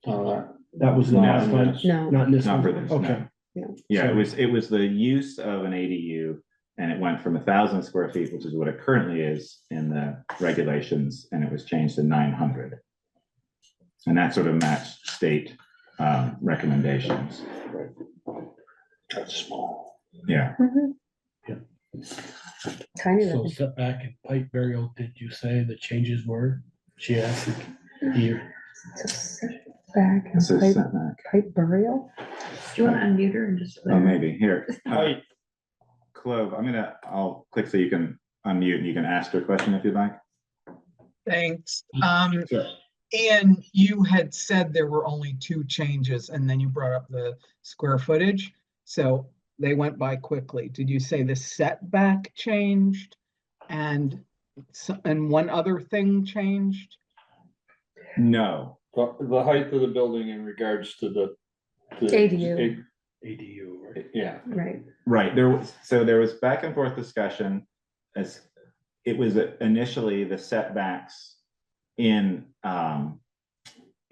Uh, That was the No, last one, No, not in this Not one? for this, no. Okay. Yeah, So- it was the use of an ADU, and it went from 1,000 square feet, which is what it currently is in the regulations, and it was changed to 900. And that sort of matched state recommendations. That's small. Yeah, tiny. So little. setback and pipe burial, did you say the changes were? She asked here. Back This is setback. pipe burial? Do you want to unmute her and just? Oh, maybe, here. Height, Clove, I'll click so you can unmute and you can ask your question if you'd like. Thanks. Sure. And you had said there were only 2 changes and then you brought up the square footage. So they went by quickly. Did you say the setback changed? And one other thing changed? No, the height of the building in regards to the. ADU. ADU, right? Yeah, Right. right, there was back and forth discussion as it was initially the setbacks in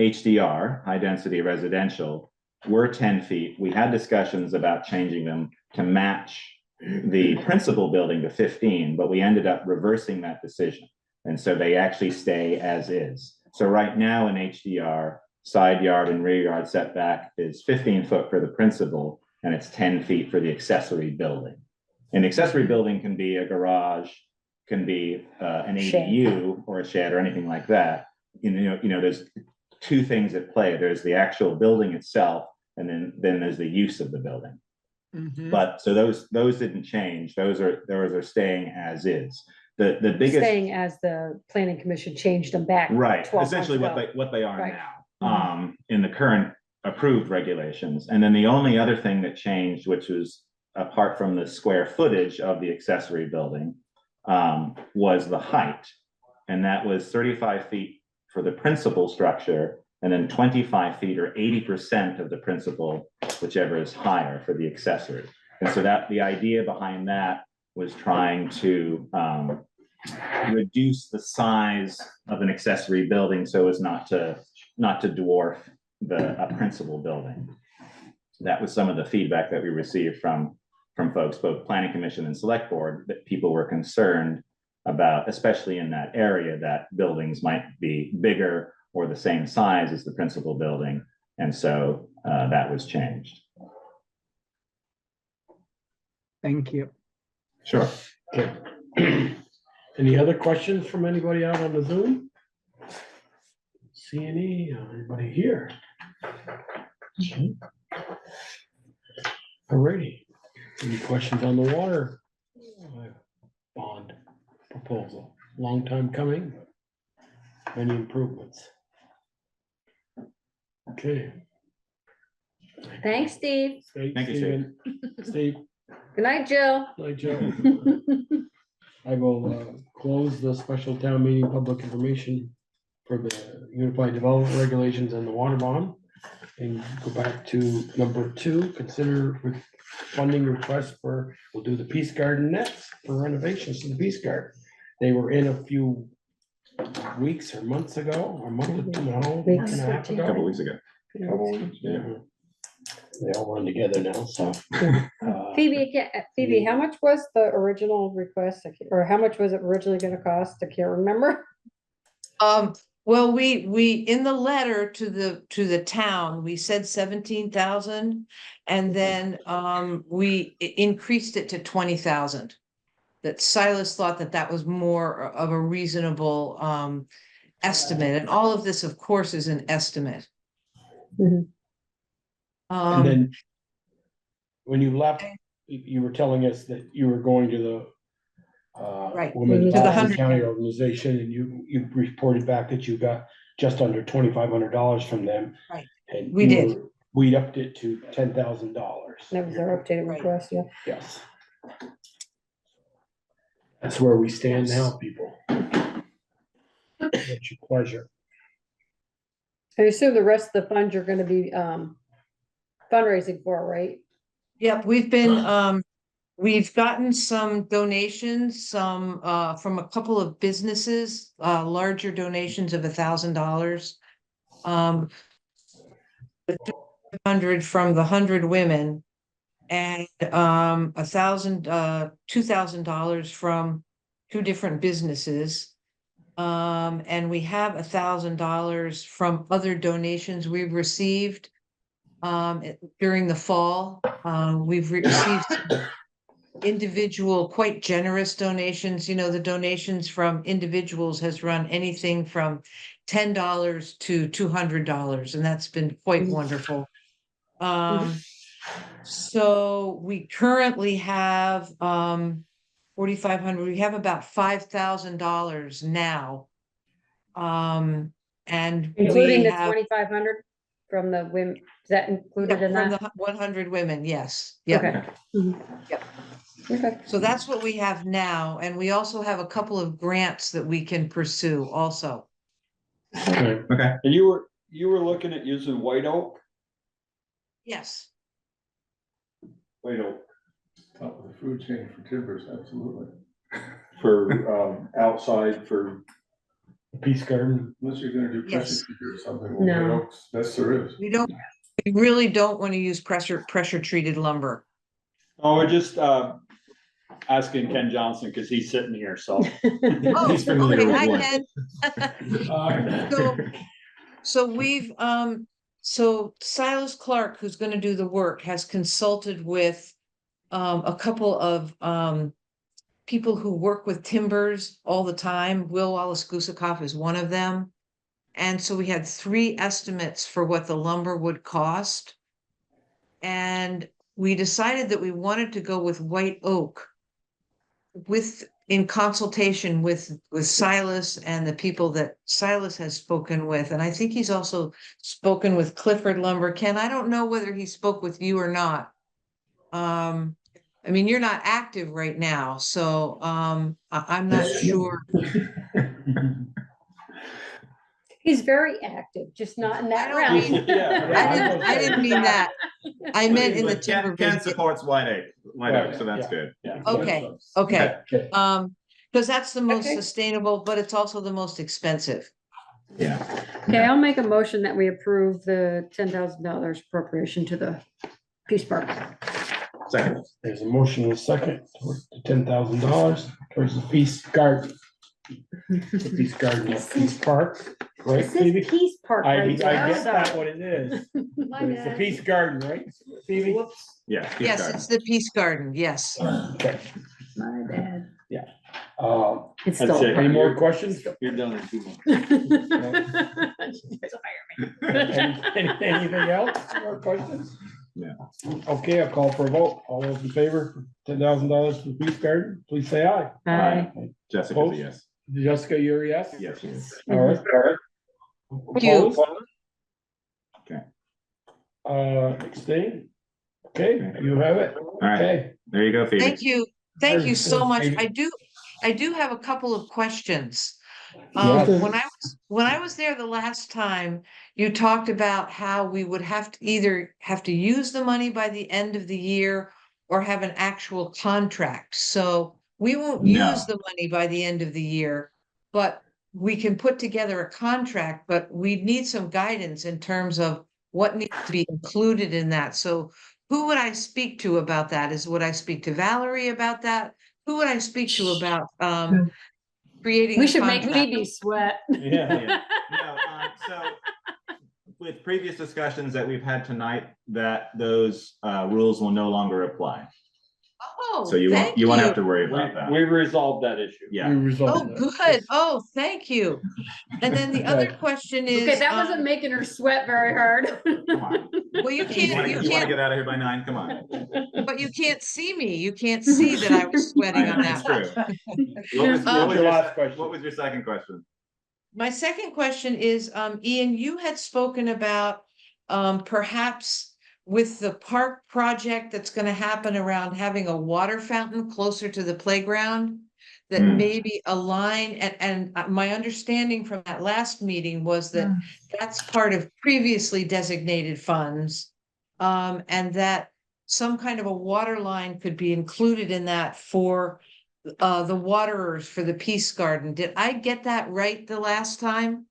HDR, high density residential, were 10 feet. We had discussions about changing them to match the principal building to 15, but we ended up reversing that decision. And so they actually stay as is. So right now in HDR, side yard and rear yard setback is 15 foot for the principal, and it's 10 feet for the accessory building. An accessory building can be a garage, can be an ADU or a shed or anything like that. You know, there's 2 things at play. There's the actual building itself, and then there's the use of the building. Mhm. But so those didn't change. Those are staying as is. The biggest, Staying as the planning commission changed them back. right, 12 months essentially what ago. they are Right. now, in the current approved regulations. And then the only other thing that changed, which was apart from the square footage of the accessory building, was the height. And that was 35 feet for the principal structure, and then 25 feet or 80% of the principal, whichever is higher, for the accessory. And so that the idea behind that was trying to reduce the size of an accessory building so as not to dwarf a principal building. That was some of the feedback that we received from folks, both planning commission and select board, that people were concerned about, especially in that area, that buildings might be bigger or the same size as the principal building. And so that was changed. Thank you. Sure. Okay. Any other questions from anybody out on the Zoom? See anybody here? Alrighty. Any questions on the water bond proposal? Long time coming. Many improvements. Okay. Thanks, Steve. Thank you, Steve. Steve, Good night, Jill. night, Joe. I will close the special town meeting public information for the Unified Development Regulations and the water bond. And go back to number 2, consider funding request for, we'll do the Peace Garden next for renovations to the Peace Garden. They were in a few weeks or months ago, or month and a half A ago. couple weeks ago. Yeah. They all run together now, so. Phoebe, how much was the original request? Or how much was it originally gonna cost? I can't remember. Well, we in the letter to the town, we said 17,000, and then we increased it to 20,000. That Silas thought that was more of a reasonable estimate, and all of this, of course, is an estimate. Mhm. And then when you left, you were telling us that you were going to the Right, Women to the Policy 100 County Organization, and you reported back that you got just under $2,500 from them. Right. And We did. We upped it to $10,000. That was our updated Right. request, yeah. Yes. That's where we stand now, people. It's your pleasure. I assume the rest of the funds you're gonna be fundraising for, right? Yep, we've gotten some donations, some from a couple of businesses, larger donations of $1,000. 100 from the 100 women, and $2,000 from 2 different businesses. And we have $1,000 from other donations we've received during the fall. We've received individual, quite generous donations. You know, the donations from individuals has run anything from $10 to $200, and that's been quite wonderful. So we currently have 4,500, we have about $5,000 now. And Including we the have 2,500 from the women, is that included in from that? the 100 women, yes, yep. Okay. Yep. Okay. So that's what we have now, and we also have a couple of grants that we can pursue also. Okay. Okay. And you were looking at using white oak? Yes, White oak Top of the food chain for timbers, absolutely. for, outside for, Peace garden. Unless you're gonna do pressure Yes. treated or something. No. Well, white oaks, best there is. we really don't want to use pressure treated lumber. oh, we're just, asking Ken Johnson, cause he's sitting here, so. Oh, He's familiar okay, with hi, wood. Ken. So we've, so Silas Clark, who's gonna do the work, has consulted with a couple of people who work with timbers all the time. Will Wallace-Gusakoff is one of them. And so we had 3 estimates for what the lumber would cost. And we decided that we wanted to go with white oak in consultation with Silas and the people that Silas has spoken with. And I think he's also spoken with Clifford Lumber. Ken, I don't know whether he spoke with you or not. I mean, you're not active right now, so I'm not sure. He's very active, just not in that I don't realm. mean- Yeah. I didn't mean that. I meant in the But Ken timber Ken business. supports white oak, so that's good. Yeah. Okay. Because that's the most Okay. sustainable, but it's also the most expensive. Yeah. Okay, I'll make a motion that we approve the $10,000 appropriation to the Peace Park. Second. There's a motion and a second towards the $10,000 towards the Peace Garden. The Peace Garden at Peace Park, right, It says Phoebe? Peace Park I right there. get that what it is. My It's the bad. Peace Garden, right, Phoebe? Whoops, Yeah. Peace Yes, garden. it's the Peace Garden, yes. Okay. my bad. Uh, It's That's still. it. any more questions? You're done in 2 months. Anything else? More questions? Yeah. Okay, I'll call for a vote. All those in favor, $10,000 for the Peace Garden, please say aye. Aye. Jessica's a yes. Jessica, you're a yes? Yes. All right. Thank you. Opposed? Okay. Abstain? Okay, you have it. All right. Okay. There you go, Phoebe. Thank you. Thank you so much. Maybe- I do have a couple of questions. Yes. When I was there the last time, you talked about how we would have to either have to use the money by the end of the year or have an actual contract. So we won't No. use the money by the end of the year, but we can put together a contract, but we need some guidance in terms of what needs to be included in that. So who would I speak to about that? Would I speak to Valerie about that? Who would I speak to about creating? We a should make contract? Phoebe sweat. Yeah. No, so with previous discussions that we've had tonight, that those rules will no longer apply. Oh, So you thank won't have to worry about that. We resolved that issue. We Yeah. Oh, resolved that. good. Oh, thank you. And then the other question is. Okay, that wasn't making her sweat very hard. Come on. Well, you You can't, wanna you get can't, out of here by 9? Come on. but you can't see me. You can't see that I was sweating on It's that. true. What was What's your last question? What was your second question? My second question is, Ian, you had spoken about perhaps with the park project that's gonna happen around having a water fountain closer to the playground, that maybe a line, and my understanding from that last meeting was that that's part of previously designated funds, and that some kind of a water line could be included in that for the waterers for the Peace Garden. Did I get that right the last time?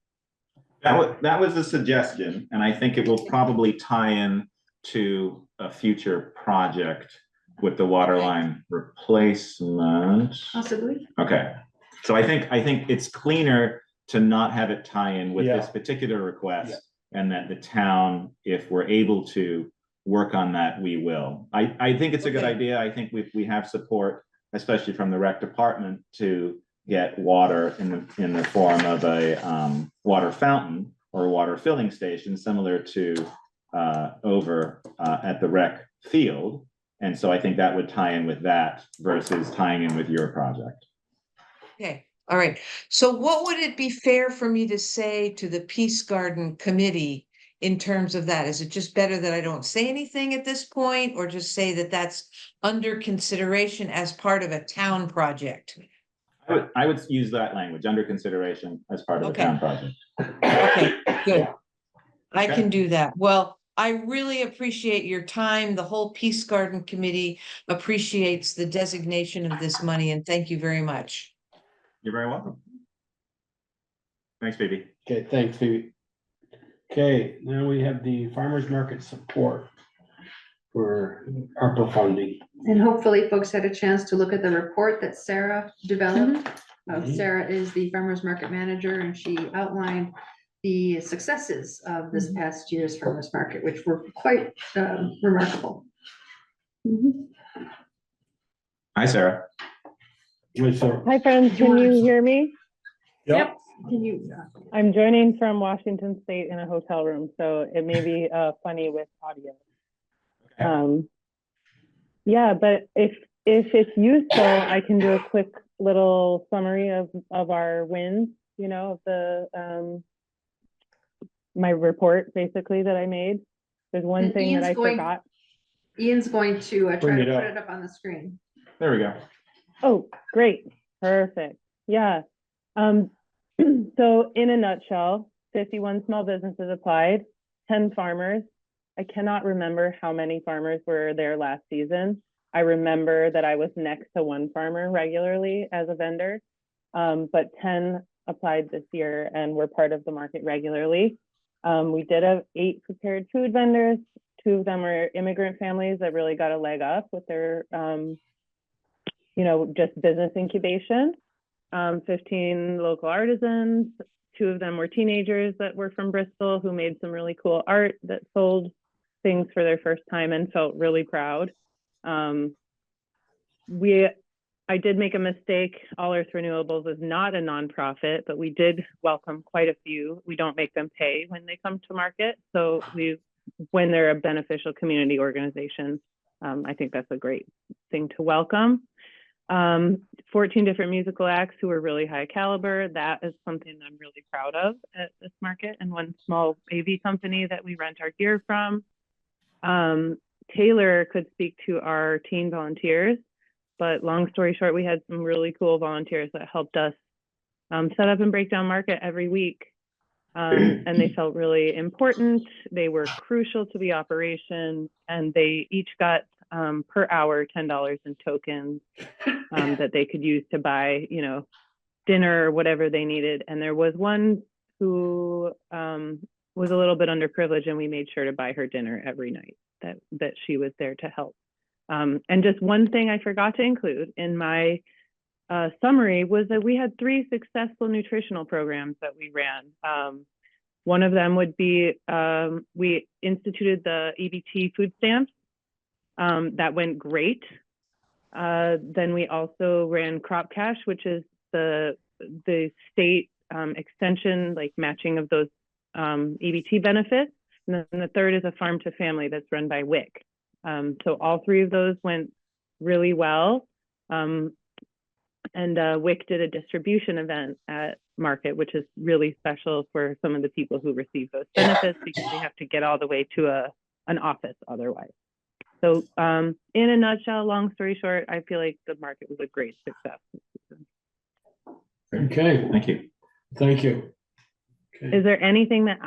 That was a suggestion, and I think it will probably tie in to a future project with the water line replacement. Possibly. Okay, so I think it's cleaner to not have it tie in with this Yeah. particular request, and that the town, if we're able to work on that, we will. I think it's a good Okay. idea. I think we have support, especially from the rec department, to get water in the form of a water fountain or a water filling station, similar to over at the rec field. And so I think that would tie in with that versus tying in with your project. Okay, all right. So what would it be fair for me to say to the Peace Garden Committee in terms of that? Is it just better that I don't say anything at this point, or just say that that's under consideration as part of a town project? I would use that language, under consideration as part of the Okay. town project. Okay, good. I Okay. can do that. Well, I really appreciate your time. The whole Peace Garden Committee appreciates the designation of this money, and thank you very much. You're very welcome. Thanks, Phoebe. Okay, thanks, Phoebe. Okay, now we have the farmer's market support for ARPA funding. And hopefully folks had a chance to look at the report that Sarah developed. Mhm. Sarah is the farmer's market manager, and she outlined the successes of this past year's farmer's market, which were quite remarkable. Hi, Sarah. Wait, so, Hi, friends. Can you hear me? yep, Can you, I'm joining from Washington State in a hotel room, so it may be funny with audio. Yeah, but if it's useful, I can do a quick little summary of our wins, you know, of the my report basically that I made. There's one And thing that I forgot. Ian's going to try to Bring put it up. it up on the screen. There we go. Oh, great. Perfect. Yeah. So in a nutshell, 51 small businesses applied, 10 farmers. I cannot remember how many farmers were there last season. I remember that I was next to one farmer regularly as a vendor, but 10 applied this year and were part of the market regularly. We did have 8 prepared food vendors. 2 of them were immigrant families that really got a leg up with their, you know, just business incubation. 15 local artisans. 2 of them were teenagers that were from Bristol who made some really cool art that sold things for their first time and felt really proud. I did make a mistake. All Earth Renewables is not a nonprofit, but we did welcome quite a few. We don't make them pay when they come to market. So when they're a beneficial community organization, I think that's a great thing to welcome. 14 different musical acts who were really high caliber. That is something I'm really proud of at this market. And one small AV company that we rent our gear from. Taylor could speak to our teen volunteers, but long story short, we had some really cool volunteers that helped us set up and break down market every week. And they felt really important. They were crucial to the operation, and they each got per hour $10 in tokens that they could use to buy, you know, dinner or whatever they needed. And there was one who was a little bit underprivileged, and we made sure to buy her dinner every night that she was there to help. And just one thing I forgot to include in my summary was that we had 3 successful nutritional programs that we ran. One of them would be, we instituted the EBT food stamps. That went great. Then we also ran Crop Cash, which is the state extension, like matching of those EBT benefits. And then the third is a farm to family that's run by WIC. So all 3 of those went really well. And WIC did a distribution event at market, which is really special for some of the people who receive those benefits because they have to get all the way to an office otherwise. So in a nutshell, long story short, I feel like the market was a great success this season. okay, Thank you. thank you. Okay. Is there anything that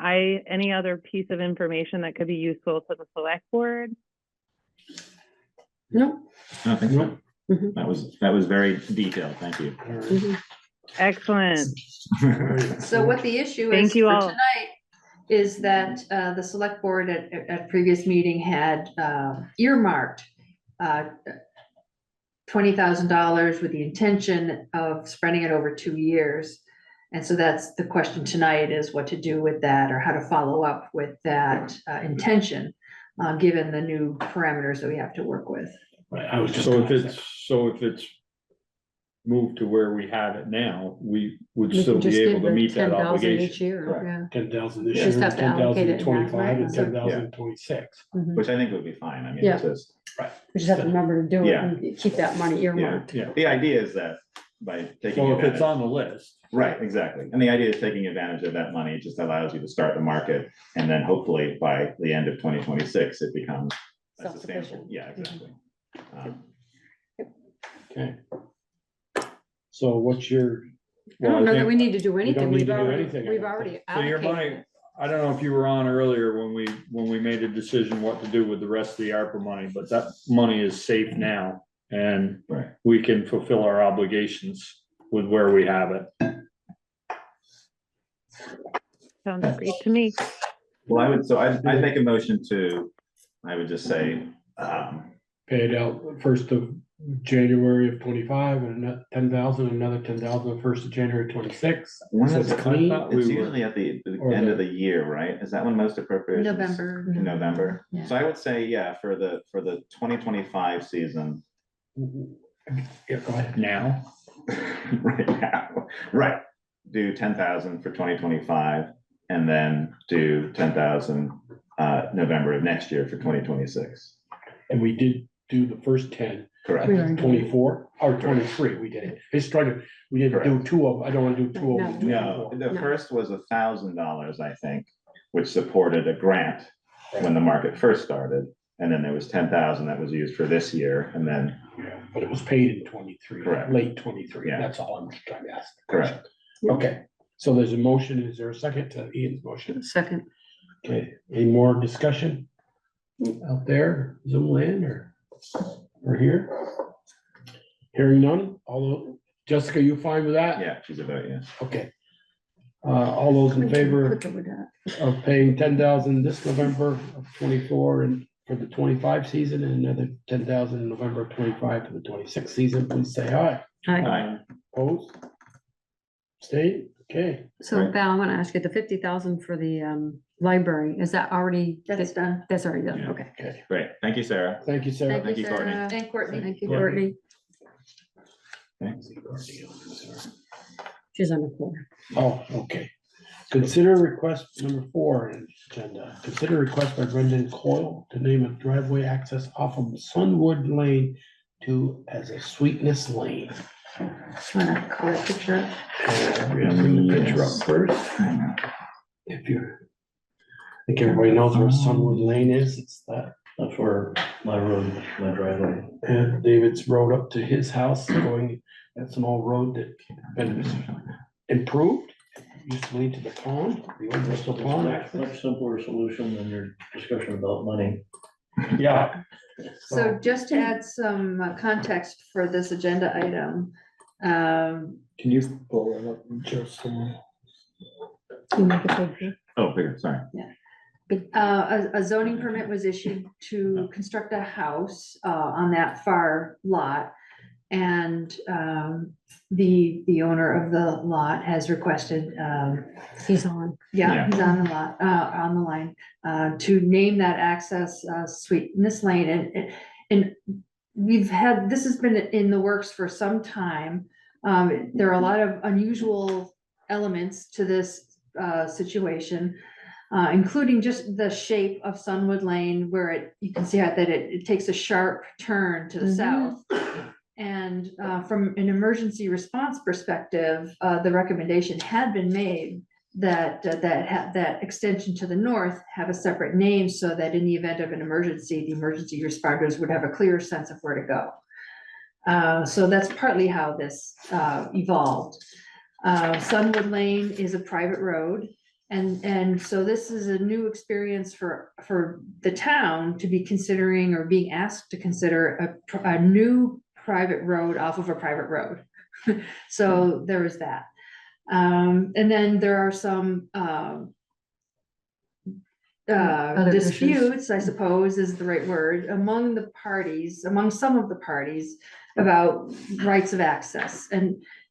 any other piece of information that could be useful to the select board? No. I don't think so. Mhm. That was very detailed. Thank you. All right. Excellent. So what the issue Thank is you for all. tonight is that the select board at previous meeting had earmarked $20,000 with the intention of spreading it over 2 years. And so that's the question tonight, is what to do with that, or how to follow up with that intention, given the new parameters that we have to work with. Right, I was just So gonna if it's moved to where we have it now, we would We still can just be give able to the meet that 10,000 obligation. each year, Correct. yeah. 10,000 this Yeah. year, Just have to 10,000 allocate it in in that, 25 and right? 10,000 in 26. Mhm. Which I think would be fine. I mean, Yeah. it's just, We just have to remember to do it Yeah. and keep that money earmarked. Yeah, the idea is that by taking so if it's advantage. on the list, Right, exactly. And the idea is taking advantage of that money just allows you to start the market. And then hopefully by the end of 2026, it becomes a sustainable. Self-sufficient. Yeah, exactly. Okay. So what's your? I don't know that we think need to do anything. need We've to do already, anything, I we've don't already think. so your money, allocated. I don't know if you were on earlier when we made a decision what to do with the rest of the ARPA money, but that money is safe now. And Right. we can fulfill our obligations with where we have it. Sounds great to me. Well, I'd make a motion I would just say, Pay it out the 1st of January of 25 and another 10,000, another 10,000, the 1st of January 26. when So is it's it? clean. thought we It's were- usually at the Or end the- of the year, right? Is that when most appropriations? November. In November? Yeah. So I would say, yeah, for the 2025 season, Yeah, go ahead. Now, right now, right, do 10,000 for 2025 and then do 10,000 November of next year for 2026. And we did do the first 10, Correct. We already did. 24 or 23, we did it. It's trying to, we didn't do two of, I don't want to do two of them. No, the No. first was $1,000, I think, which supported a grant when the market first started. And then there was 10,000 that was used for this year, and then, But it was paid in 23, Correct. late 23. Yeah. That's all I'm just trying to ask. correct. Okay, so there's a motion. Is there a second to Ian's motion? Second. Okay, any more discussion out there, Zoom land or here? Hearing none, although, Jessica, you fine with that? Yeah, she's a vote, yes. Okay. All those in favor of paying 10,000 this November of 24 and for the 25 season and another 10,000 in November of 25 for the 26 season, please say aye. Aye. Opposed? Stay, okay. So Right. Val, I want to ask you, the 50,000 for the library, is that already? That's done. That's already done, Yeah. okay. Okay, Great, thank you, Sarah. thank you, Sarah. Thank you, Courtney. Sarah. And Courtney. Thank you, Courtney. Courtney. She's on the floor. Oh, okay. Consider request number 4 in agenda. Consider request by Brendan Coyle to name a driveway access off of Sunwood Lane to as a Sweetness Lane. Want to call a picture? We're gonna bring the picture up first. If you're, I think everybody knows where Sunwood Lane is. It's that. That's where my road, my driveway. And David's road up to his house going, that's an old road that been improved. Used to lead to the pond, the old Bristol pond. Much simpler solution than your discussion about money. Yeah. So just to add some context for this agenda item, Can you pull it up just a moment? You make a picture. Oh, bigger, sorry. a zoning permit was issued to construct a house on that far lot. And the owner of the lot has requested, He's on. yeah, he's on the lot, on the line, to name that access Sweetness Lane. And we've had, this has been in the works for some time. There are a lot of unusual elements to this situation, including just the shape of Sunwood Lane, where you can see that it takes a sharp turn to the south. And from an emergency response perspective, the recommendation had been made that that extension to the north have a separate name, so that in the event of an emergency, the emergency responders would have a clear sense of where to go. So that's partly how this evolved. Sunwood Lane is a private road. And so this is a new experience for the town to be considering or being asked to consider a new private road off of a private road. So there is that. And then there are some Other disputes, I suppose is the right word, among the parties, among some of the parties about rights of access.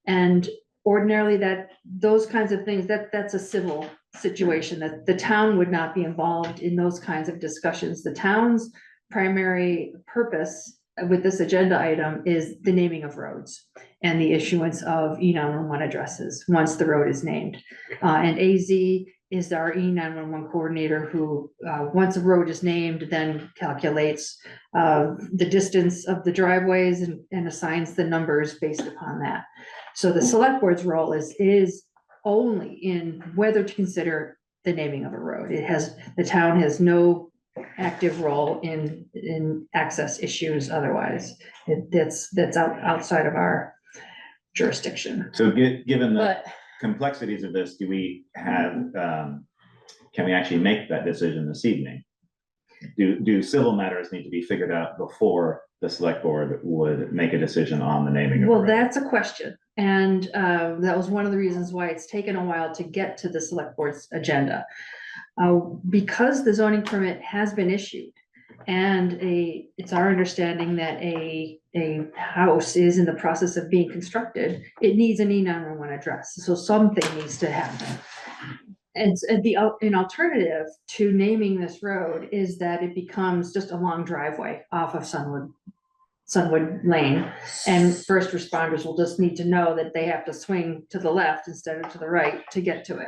And ordinarily those kinds of things, that's a civil situation, that the town would not be involved in those kinds of discussions. The town's primary purpose with this agenda item is the naming of roads and the issuance of E911 addresses once the road is named. And AZ is our E911 coordinator who, once a road is named, then calculates the distance of the driveways and assigns the numbers based upon that. So the select board's role is only in whether to consider the naming of a road. The town has no active role in access issues otherwise. That's outside of our jurisdiction. So given the But complexities of this, do we have, can we actually make that decision this evening? Do civil matters need to be figured out before the select board would make a decision on the naming of a Well, road? that's a question. And that was one of the reasons why it's taken a while to get to the select board's agenda. Because the zoning permit has been issued and it's our understanding that a house is in the process of being constructed, it needs an E911 address. So something needs to happen. And an alternative to naming this road is that it becomes just a long driveway off of Sunwood Lane. And first responders will just need to know that they have to swing to the left instead of to the right to get to it.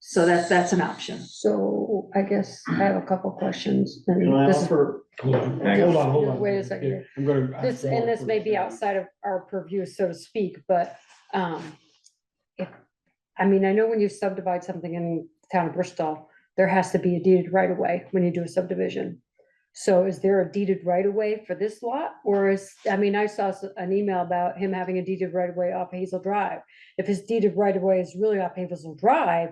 So that's an option. so I guess I have a couple questions. Can And I this is, offer, Hold on. Wait a second. I'm gonna. ask this, more and this may be first. outside of our purview, so to speak, but, I mean, I know when you subdivide something in the town of Bristol, there has to be a deeded right of way when you do a subdivision. So is there a deeded right of way for this lot? Or I saw an email about him having a deeded right of way off Hazel Drive. If his deeded right of way is really off Hazel Drive,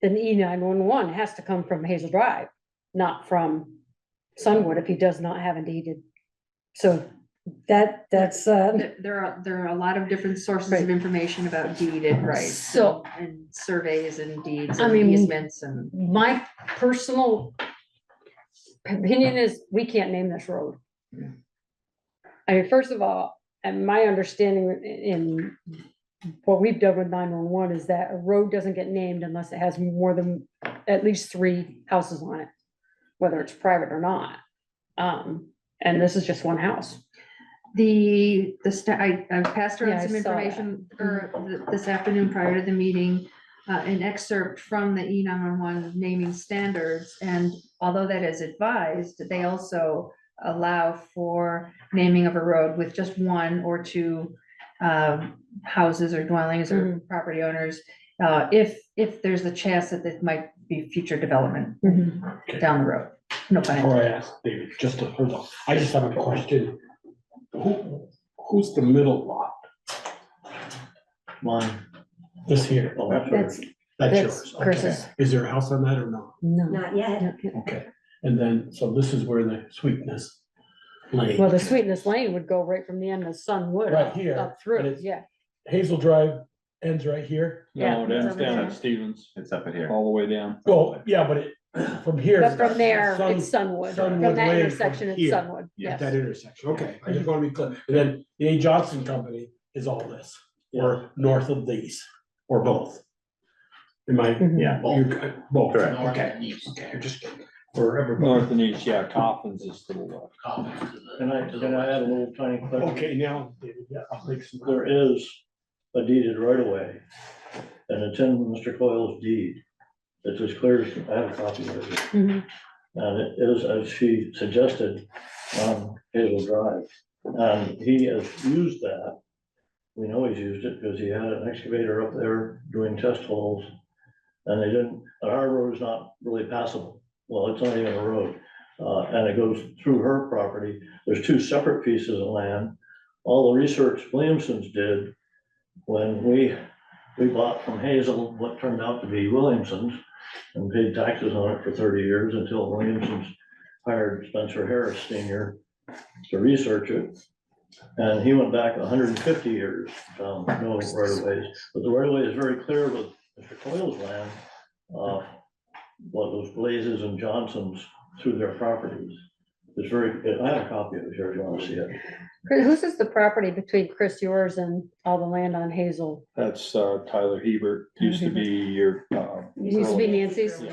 then the E911 has to come from Hazel Drive, not from Sunwood if he does not have a deeded. So that's, There are a lot of different sources Right. of information about deeded rights. So- and surveys and deeds I and mean, easements and. my personal opinion is we can't name this road. I mean, first of all, and my understanding in what we've done with 911 is that a road doesn't get named unless it has more than at least 3 houses on it, whether it's private or not. And this is just one house. I passed Yeah, around I some saw that. information this afternoon prior to the meeting, an excerpt from the E911 naming standards. And although that is advised, they also allow for naming of a road with just 1 or 2 houses or dwellings or property owners, if there's a chance that it might be future development down the road. No pun Before I intended. ask David, just to, hold on, I just have a question. Who's the middle lot? mine? This here, Oh, that's That's, that's that's yours. Okay. Chris's. Is there a house on that or no? No. Not yet. Okay, and then, so this is where the Sweetness Lane. Well, the Sweetness Lane would go right from the end of Sunwood. Right here, Up and through, it's- yeah. Hazel Drive ends right here. No, it Yeah, ends it's over down there. at Stevens, It's up at here. all the way down. Oh, yeah, but it, from here. But from there, Sun- it's Sunwood. From Sunwood that Lane intersection, from it's here. Sunwood, At yes. that intersection, okay, I just wanna be clear, and then the A. Johnson Company is all this, or north of these, or both. Am I? Yeah. Both, Correct. okay, okay, just for everybody. North and east, yeah, Coffins is to the left. Can I add a little tiny question? Okay, now, David, yeah, I'll make some. There is a deeded right of way, and it's in Mr. Coyle's deed. It's as clear as, I have a copy of it. Mhm. And it is, as she suggested, on Hazel Drive. And he has used that. We know he's used it because he had an excavator up there doing test holes. And they didn't, and our road is not really passable. Well, it's not even a road. And it goes through her property. There's 2 separate pieces of land. All the research Williamson's did when we bought from Hazel what turned out to be Williamson's and paid taxes on it for 30 years until Williamson's hired Spencer Harris Senior to research it. And he went back 150 years, no right of ways, but the right of way is very clear with Mr. Coyle's land. What those Blazes and Johnsons through their properties. It's very, I have a copy of it here if you want to see it. Whose is the property between Chris, yours, and all the land on Hazel? That's Tyler Hebert, used to be your. It used to be Nancy's? Yeah.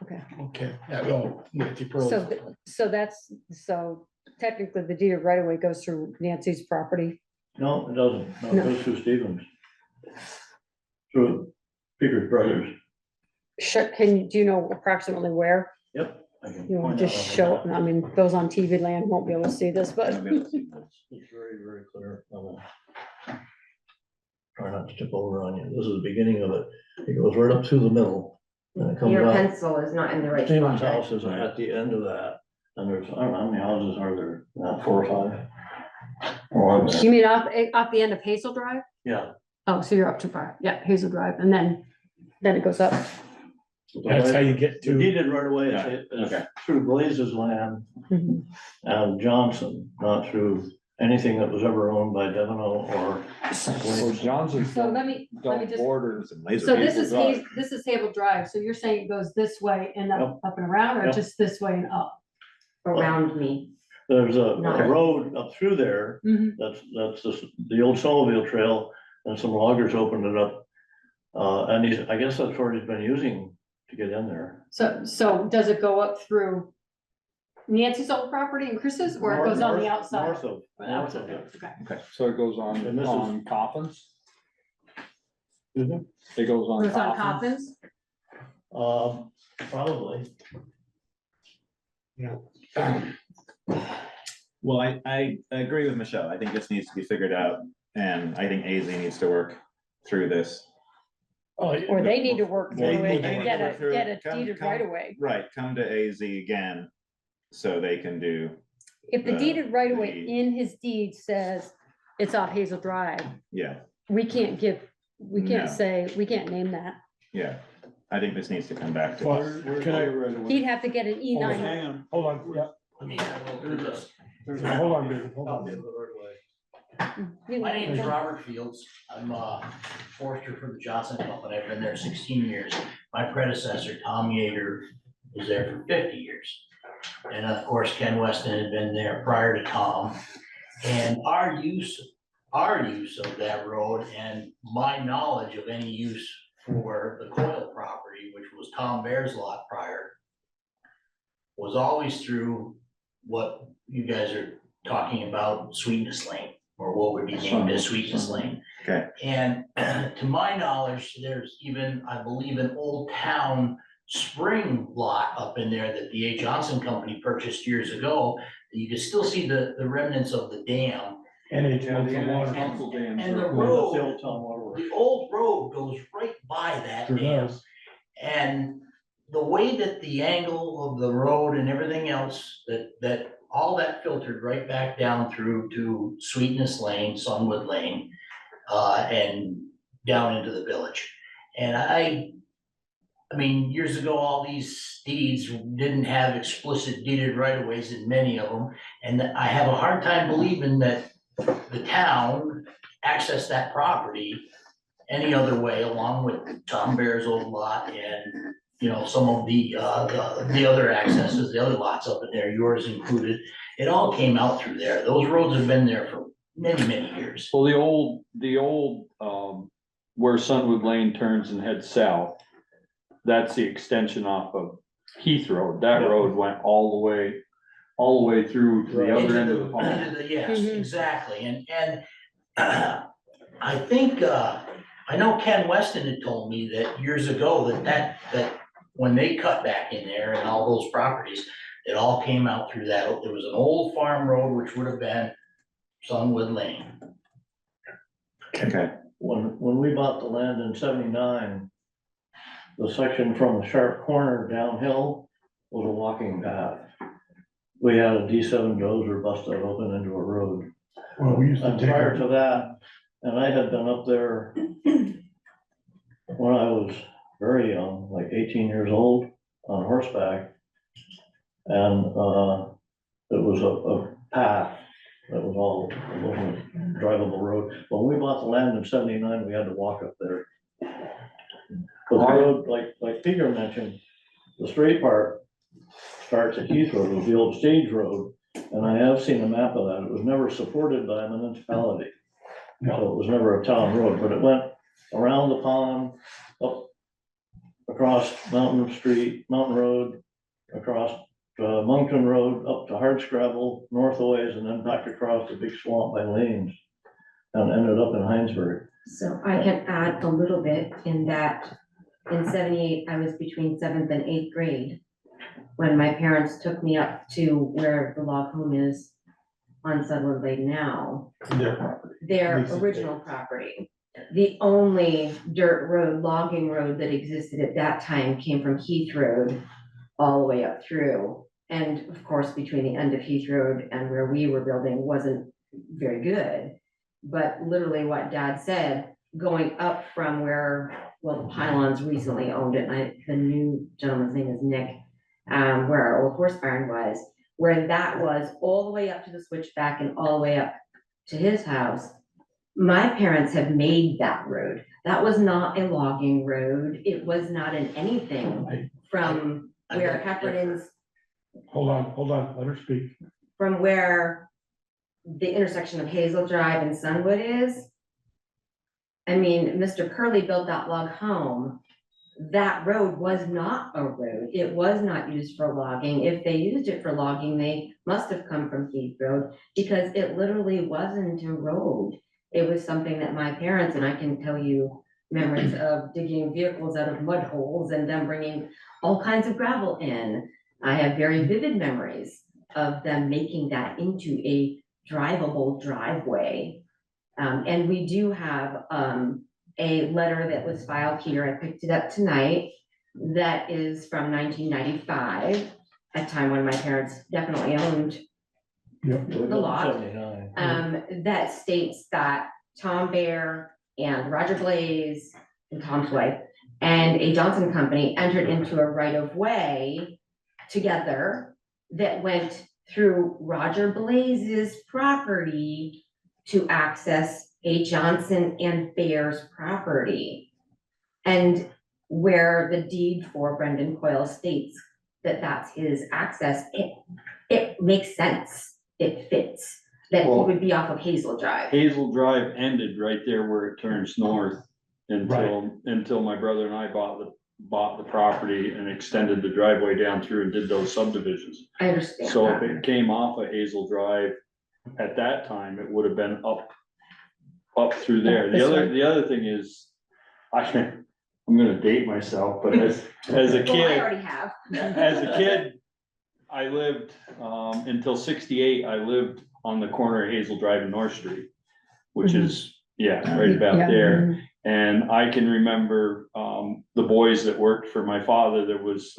Okay, Okay, yeah, oh, Nancy Pearl. so that's, so technically the deed of right of way goes through Nancy's property. No, it doesn't. No, it No. goes through Stevens. Through Peter's brothers. Do you know approximately where? Yep. I can You want point to out just on the show, map. I mean, those on TV land won't be able to see this, but It's very, very clear. Try not to tip over on you. This is the beginning of it. It goes right up through the middle. And it comes Your out. pencil is not in the right Stevens' spot. house is at the end of that. And there's, I don't know how many houses are there? Not 4 or 5? Along there. you mean off the end of Hazel Drive? Yeah. Oh, so you're up too far. Yeah, Hazel Drive, and then it goes up. That's how you get The to, deeded right away Yeah, is okay. through Blaze's land Mhm. and Johnson, not through anything that was ever owned by Devino or. So Johnson's So let me don't just, border. Some laser so this beams. is this is Hazel Drive, so you're saying it goes this way and up and around, or Yep. just this way and up? Around me. There's a No. road up through there, Mhm. that's the old snowmobile trail, and some loggers opened it up. And I guess that's where he's been using to get in there. So does it go up through Nancy's old property and Chris's, or it goes on the North- outside? North of Outside, it. okay. So it goes on, And this is- on Coffins? Is it? It goes on Goes on Coffins? Coffins? Probably. yeah. Well, I agree with Michelle. I think this needs to be figured out, and I think AZ needs to work through this. Oh, Or they need to work through They it need to and work get through a it. Come- deeded come- right away. Right, come to AZ again, so they can do, If the the- deeded right away the- in his deed says it's off Hazel Drive, yeah, we can't No. say, we can't name that. yeah. I think this needs to come back to Well, us. can I, He'd have to get an hold on, E9. hang on, hold on, yeah. Hold on, David, hold on. My name is Robert Fields. I'm a forester for the Johnson Company. I've been there 16 years. My predecessor, Tom Yeager, was there for 50 years. And of course, Ken Weston had been there prior to Tom. And our use of that road and my knowledge of any use for the Coyle property, which was Tom Bear's lot prior, was always through what you guys are talking about, Sweetness Lane, or what would be named as Sweetness Lane. Okay. And to my knowledge, there's even, I believe, an Old Town spring lot up in there that the A. Johnson Company purchased years ago. You can still see the remnants of the dam. And it's Yeah, the water. Uncle Dan's And the are- road, That's the old town waterworks. the old road goes right by that Sure dam. does. And the way that the angle of the road and everything else, that all that filtered right back down through to Sweetness Lane, Sunwood Lane, and down into the village. And I mean, years ago, all these deeds didn't have explicit deeded right-of-ways in many of them. And I have a hard time believing that the town accessed that property any other way, along with Tom Bear's old lot and, you know, some of the other accesses, the other lots up in there, yours included. It all came out through there. Those roads have been there for many, many years. Well, the old, where Sunwood Lane turns and heads south, that's the extension off of Heath Road. That Yeah. road went all the way through to the other end of the pond. Into the- Yes, Mhm. exactly, and I think, I know Ken Weston had told me that years ago that when they cut back in there and all those properties, it all came out through that. There was an old farm road, which would have been Sunwood Lane. Okay. When we bought the land in 79, the section from the sharp corner downhill was a walking path. We had a D7 dozer bust that open into a road. Well, we used to And take. prior to that, and I had been up there when I was very young, like 18 years old, on horseback. And it was a path that was all, it wasn't a drivable road. When we bought the land in 79, we had to walk up there. But the road, like Peter mentioned, the straight part starts at Heath Road, it was the old stage road. And I have seen a map of that. It was never supported by a municipality. So it was never a town road, but it went around the pond, up across Mountain Road, across Moncton Road up to Hardscrabble, north a ways, and then back across the big swamp by Lanes. And ended up in Heinsberg. So I can add a little bit in that in 78, I was between 7th and 8th grade when my parents took me up to where the log home is on Sudwood Lane now, Their property. their Lisa's original property. The only dirt road, logging road that existed at that time came from Heath Road all the way up through. And of course, between the end of Heath Road and where we were building wasn't very good. But literally what Dad said, going up from where, well, the Pylons recently owned it, and the new gentleman's name is Nick, where our old horse barn was, where that was all the way up to the switchback and all the way up to his house. My parents have made that road. That was not a logging road. It was not an anything from where Hefferton's, Hold on, let her speak. from where the intersection of Hazel Drive and Sunwood is. I mean, Mr. Curley built that log home. That road was not a road. It was not used for logging. If they used it for logging, they must have come from Heath Road because it literally wasn't a road. It was something that my parents, and I can tell you memories of digging vehicles out of mud holes and them bringing all kinds of gravel in. I have very vivid memories of them making that into a drivable driveway. And we do have a letter that was filed here. I picked it up tonight. That is from 1995, a time when my parents definitely owned the lot. 79. That states that Tom Bear and Roger Blaze and Tom's wife and a Johnson company entered into a right of way together that went through Roger Blaze's property to access a Johnson and Bear's property. And where the deed for Brendan Coyle states that that's his access, it makes sense. It fits that he would be off of Hazel Drive. Hazel Drive ended right there where it turns north until my brother and I bought the property and extended the driveway down through and did those subdivisions. I understand. So that. if it came off of Hazel Drive at that time, it would have been up through there. The other thing is, I'm gonna date myself, but as a Well, I kid, already have. as a kid, I lived, until 68, I lived on the corner of Hazel Drive and North Street, which is, right about Yeah. there. And I can remember, the boys that worked for my father. There was,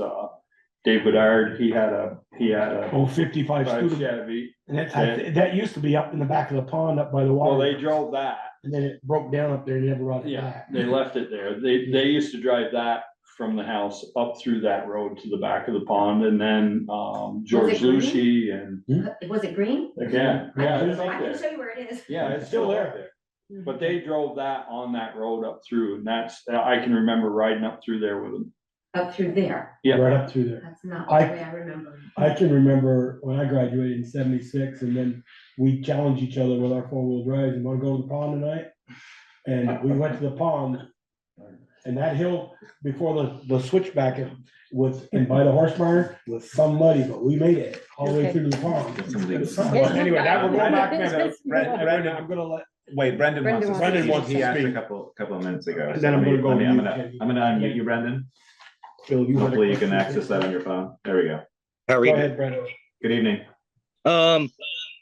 Dave Bedard, he had a 55 five student. Chevy. And that used to be up in the back of the pond up by the water. Well, they drove that. And then it broke down up there and never brought it Yeah, back. they left it there. They used to drive that from the house up through that road to the back of the pond, and then, George green? Lucy and, Was it green? yeah, it's I up can there. show you where it is. Yeah, it's still there. But they drove that on that road up through, and I can remember riding up through there with them. Up through there. Yeah. Right up through there. That's not the I- way I remember. I can remember when I graduated in 76, and then we challenged each other with our four-wheel drives, and wanna go to the pond tonight? And we went to the pond, and that hill before the switchback and by the horse barn was some muddy, but we made it all the way Okay. through to the pond. Well, anyway, that we're going back Brendan, Brendan, I'm gonna let, Wait, Brendan wants to Brendan speak. wants to He asked a speak. couple of minutes ago. And so then I'm let me- gonna go let me- to I'm you, gonna Kenny. unmute you, Brendan. Phil, you had a Hopefully you can question? access that on your phone. There we go. How are Go you? ahead, Brendan. Good evening.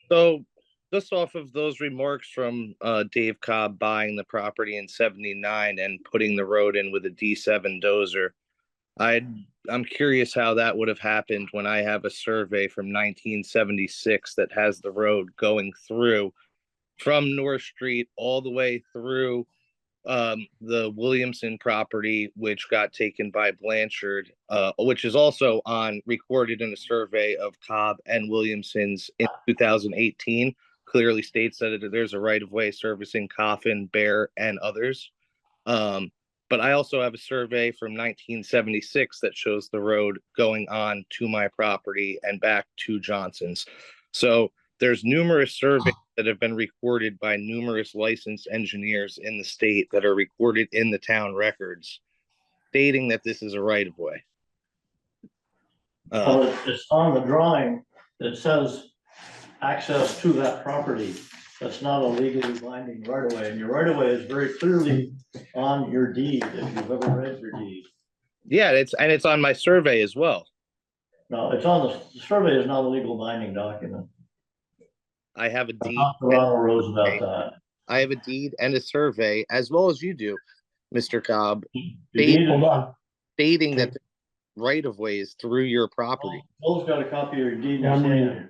So just off of those remarks from Dave Cobb buying the property in 79 and putting the road in with a D7 dozer, I'm curious how that would have happened when I have a survey from 1976 that has the road going through from North Street all the way through the Williamson property, which got taken by Blanchard, which is also recorded in a survey of Cobb and Williamson's in 2018, clearly states that there's a right of way servicing Coffin, Bear, and others. But I also have a survey from 1976 that shows the road going on to my property and back to Johnson's. So there's numerous surveys that have been recorded by numerous licensed engineers in the state that are recorded in the town records, stating that this is a right of way. Well, it's on the drawing that says access to that property. That's not a legally binding right of way, and your right of way is very clearly on your deed, if you've ever read your deed. Yeah, it's on my survey as well. No, it's on the survey is not a legal binding document. I have a deed. Talk to Ronald Rose about that. I have a deed and a survey, as well as you do, Mr. Cobb, Hold on. stating that the right of way is through your property. Bill's got a copy of your deed. Yeah, I'm reading it.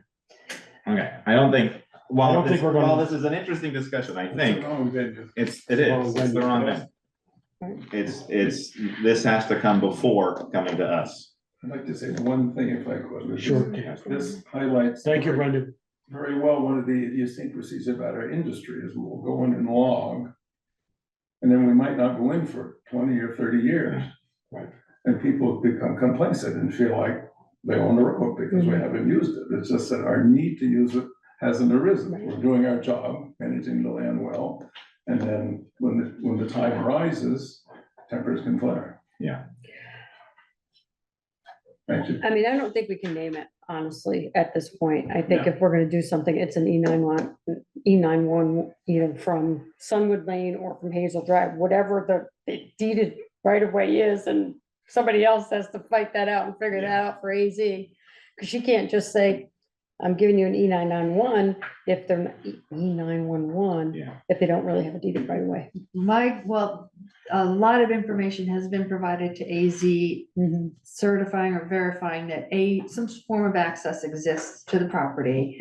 Okay, I don't think, I while don't this, think we're gonna- while this is an interesting discussion, I think it's Wrong the venue wrong for thing. This has to come before coming to us. I'd like to say one thing if I could. Sure. This highlights. Thank you, Brendan. Very well, one of the idiosyncrasies about our industry is we'll go in and log. And then we might not go in for 20 or 30 years. Right. And people become complacent and feel like they own the road because we haven't used it. It's just that our need to use it hasn't arisen. We're doing our job, managing the land well. And then when the time arises, tempers can flare. Yeah. Thank you. I mean, I don't think we can name it, honestly, at this point. I think No. if we're gonna do something, it's an E91, you know, from Sunwood Lane or from Hazel Drive, whatever the deeded right of way is, and somebody else has to fight that out and figure that out for AZ. Cause you can't just say, I'm giving you an E991 if they're not E911, Yeah. if they don't really have a deeded right of way. Well, a lot of information has been provided to AZ certifying or verifying that some form of access exists to the property.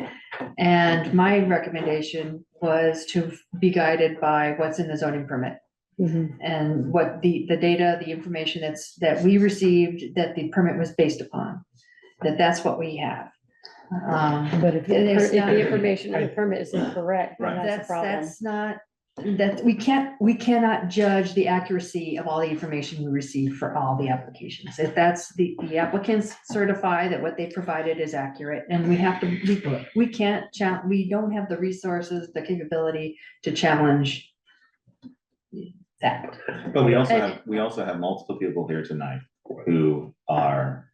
And my recommendation was to be guided by what's in the zoning permit. And what the data, the information that we received, that the permit was based upon, that's what we have. But if the information in the permit is incorrect, then that's a problem. That's not, that we cannot judge the accuracy of all the information we receive for all the applications. If that's the applicants certify that what they provided is accurate, and we have to, we can't, we don't have the resources, the capability to challenge that. But we also have multiple people here tonight who are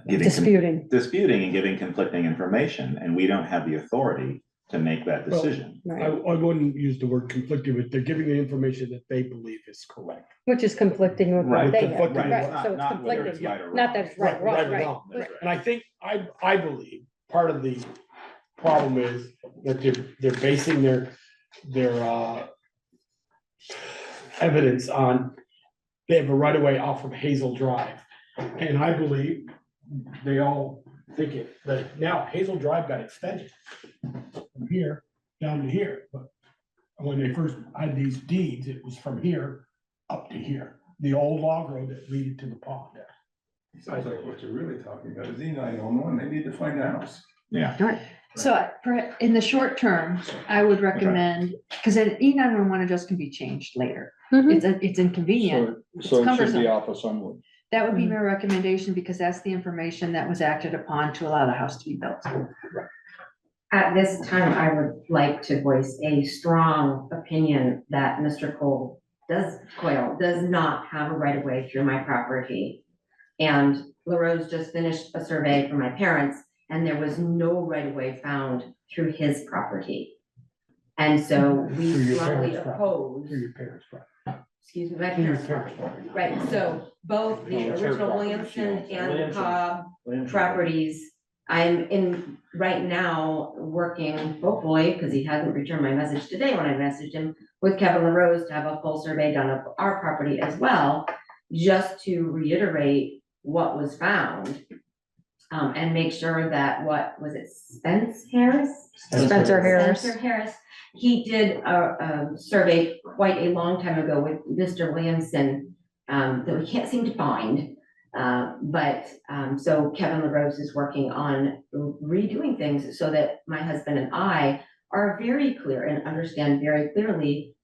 disputing and giving conflicting information, and we don't have the authority to make that decision. I wouldn't use the word conflicting, but they're giving the information that they believe is correct. Which is conflicting with what Right. they have, Conflicting. right, so it's Not whether it's conflicting, right or not that it's right, wrong, or right. wrong. And I think, I believe, part of the problem is that they're basing their evidence on, they have a right of way off of Hazel Drive. And I believe they all think that now Hazel Drive got extended from here down to here, but when they first had these deeds, it was from here up to here, the old log road that leaded to the pond there. Sounds like what you're really talking about is E911, they need to find a house. Yeah. Right. So in the short term, I would recommend, because an E911 address can be changed later. It's inconvenient. It's So it should cumbersome. be off of Sunwood. That would be my recommendation, because that's the information that was acted upon to allow the house to be built. At this time, I would like to voice a strong opinion that Mr. Coyle does not have a right of way through my property. And LaRose just finished a survey for my parents, and there was no right of way found through his property. And so we Through your strongly parents' property. oppose. Through your parents' property. Excuse me, my Through your parents' parents' property. property. Right, so both the No, it's her original property. Williamson and the Williamson. Cobb Williamson. properties, I'm in right now working, hopefully, because he hasn't returned my message today when I messaged him, with Kevin LaRose to have a full survey done of our property as well, just to reiterate what was found. And make sure that, what was it, Spencer Harris, he did a survey quite a long time ago with Mr. Williamson, that we can't seem to find. So Kevin LaRose is working on redoing things so that my husband and I are very clear and understand very clearly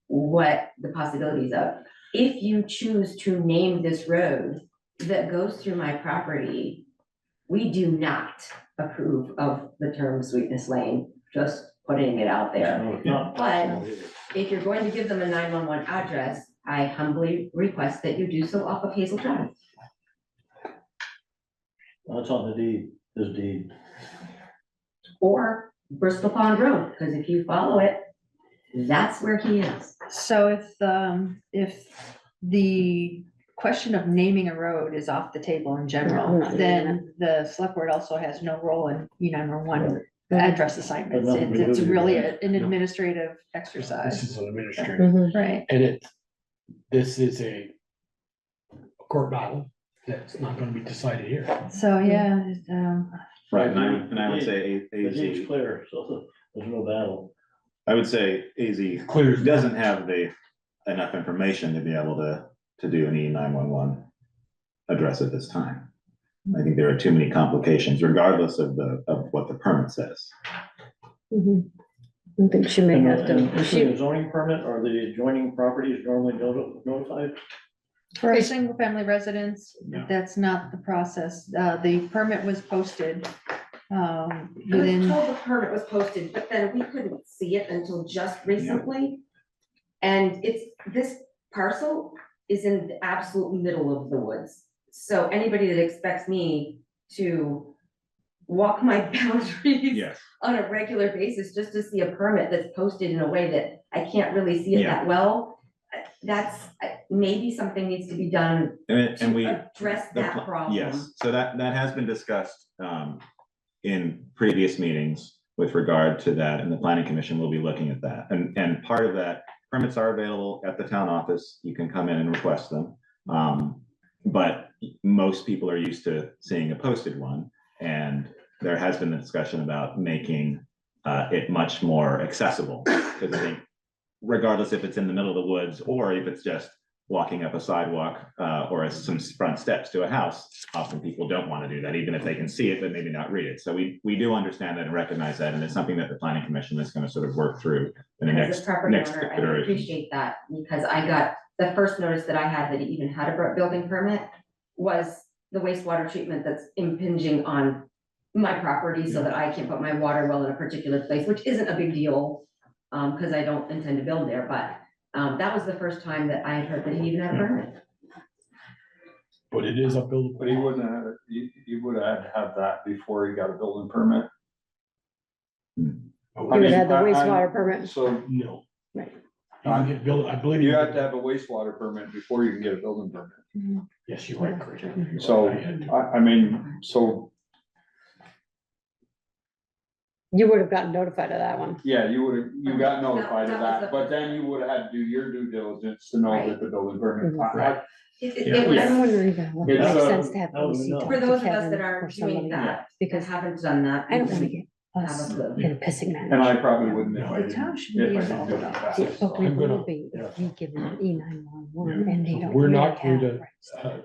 what the possibilities of. If you choose to name this road that goes through my property, we do not approve of the term Sweetness Lane, just putting it out there. No, it's not. But if you're going to give them a 911 address, I humbly request that you do so off of Hazel Drive. That's on the deed, this deed. Or Bristol Pond Road, because if you follow it, that's where he is. So if the question of naming a road is off the table in general, then the select board also has no role in E911 address assignments. nothing to do It's with it, really right? an administrative This exercise, is an administrative, Mhm. right? and this is a court battle that's not gonna be decided here. So, yeah, Right, and I would say The deed's AZ, clear, so there's no battle. I would say AZ Clear. doesn't have enough information to be able to do an E911 address at this time. I think there are too many complications regardless of what the permit says. Mhm. I think she may have And to, issuing a zoning permit, are the adjoining properties normally notified? for a single family residence, Yeah. that's not the process. The permit was posted I was within, told the permit was posted, but then we couldn't see it until just recently. And this parcel is in the absolute middle of the woods. So anybody that expects me to walk my boundaries Yes. on a regular basis just to see a permit that's posted in a way that I can't really see it Yeah. that well, that's, maybe something needs to be done And we. to address the that pl- problem. Yes, so that has been discussed in previous meetings with regard to that, and the planning commission will be looking at that. And part of that, permits are available at the town office. You can come in and request them. But most people are used to seeing a posted one, and there has been a discussion about making it much more accessible. Because I think regardless if it's in the middle of the woods or if it's just walking up a sidewalk or some front steps to a house, often people don't want to do that, even if they can see it, but maybe not read it. So we do understand that and recognize that, and it's something that the planning commission is going to sort of work through in the As next a property next owner, I iteration. appreciate that, because I got, the first notice that I had that he even had a building permit was the wastewater treatment that's impinging on my property so that I can put my water well in a particular place, which isn't a big deal, because I don't intend to build there, but that was the first time that I had heard that he even had a permit. But it is a buildable. But he wouldn't have, he would have had to have that before he got a building permit. you would have the wastewater permit. So No. Right. You can get built, I believe. you have to have a wastewater permit before you can get a building permit. Yes, you're right, Chris. You're right. So, I mean, so, You would have gotten notified of that one. yeah, you got notified of That was that, but then you would have had to do your due diligence to know that the building permit. Right. It was, I'm wondering if it would make It's, sense to have how do we Lucy know? talk for to those of us Kevin that or are somebody, doing that, that because haven't done that. I don't want to get us Have a clue. in a pissing match. And I probably wouldn't if I the didn't. town should be if I didn't involved do it in all fast. Yeah, but we I'm gonna- will be if we give them E911 and they don't. We're really not going have to, rights. so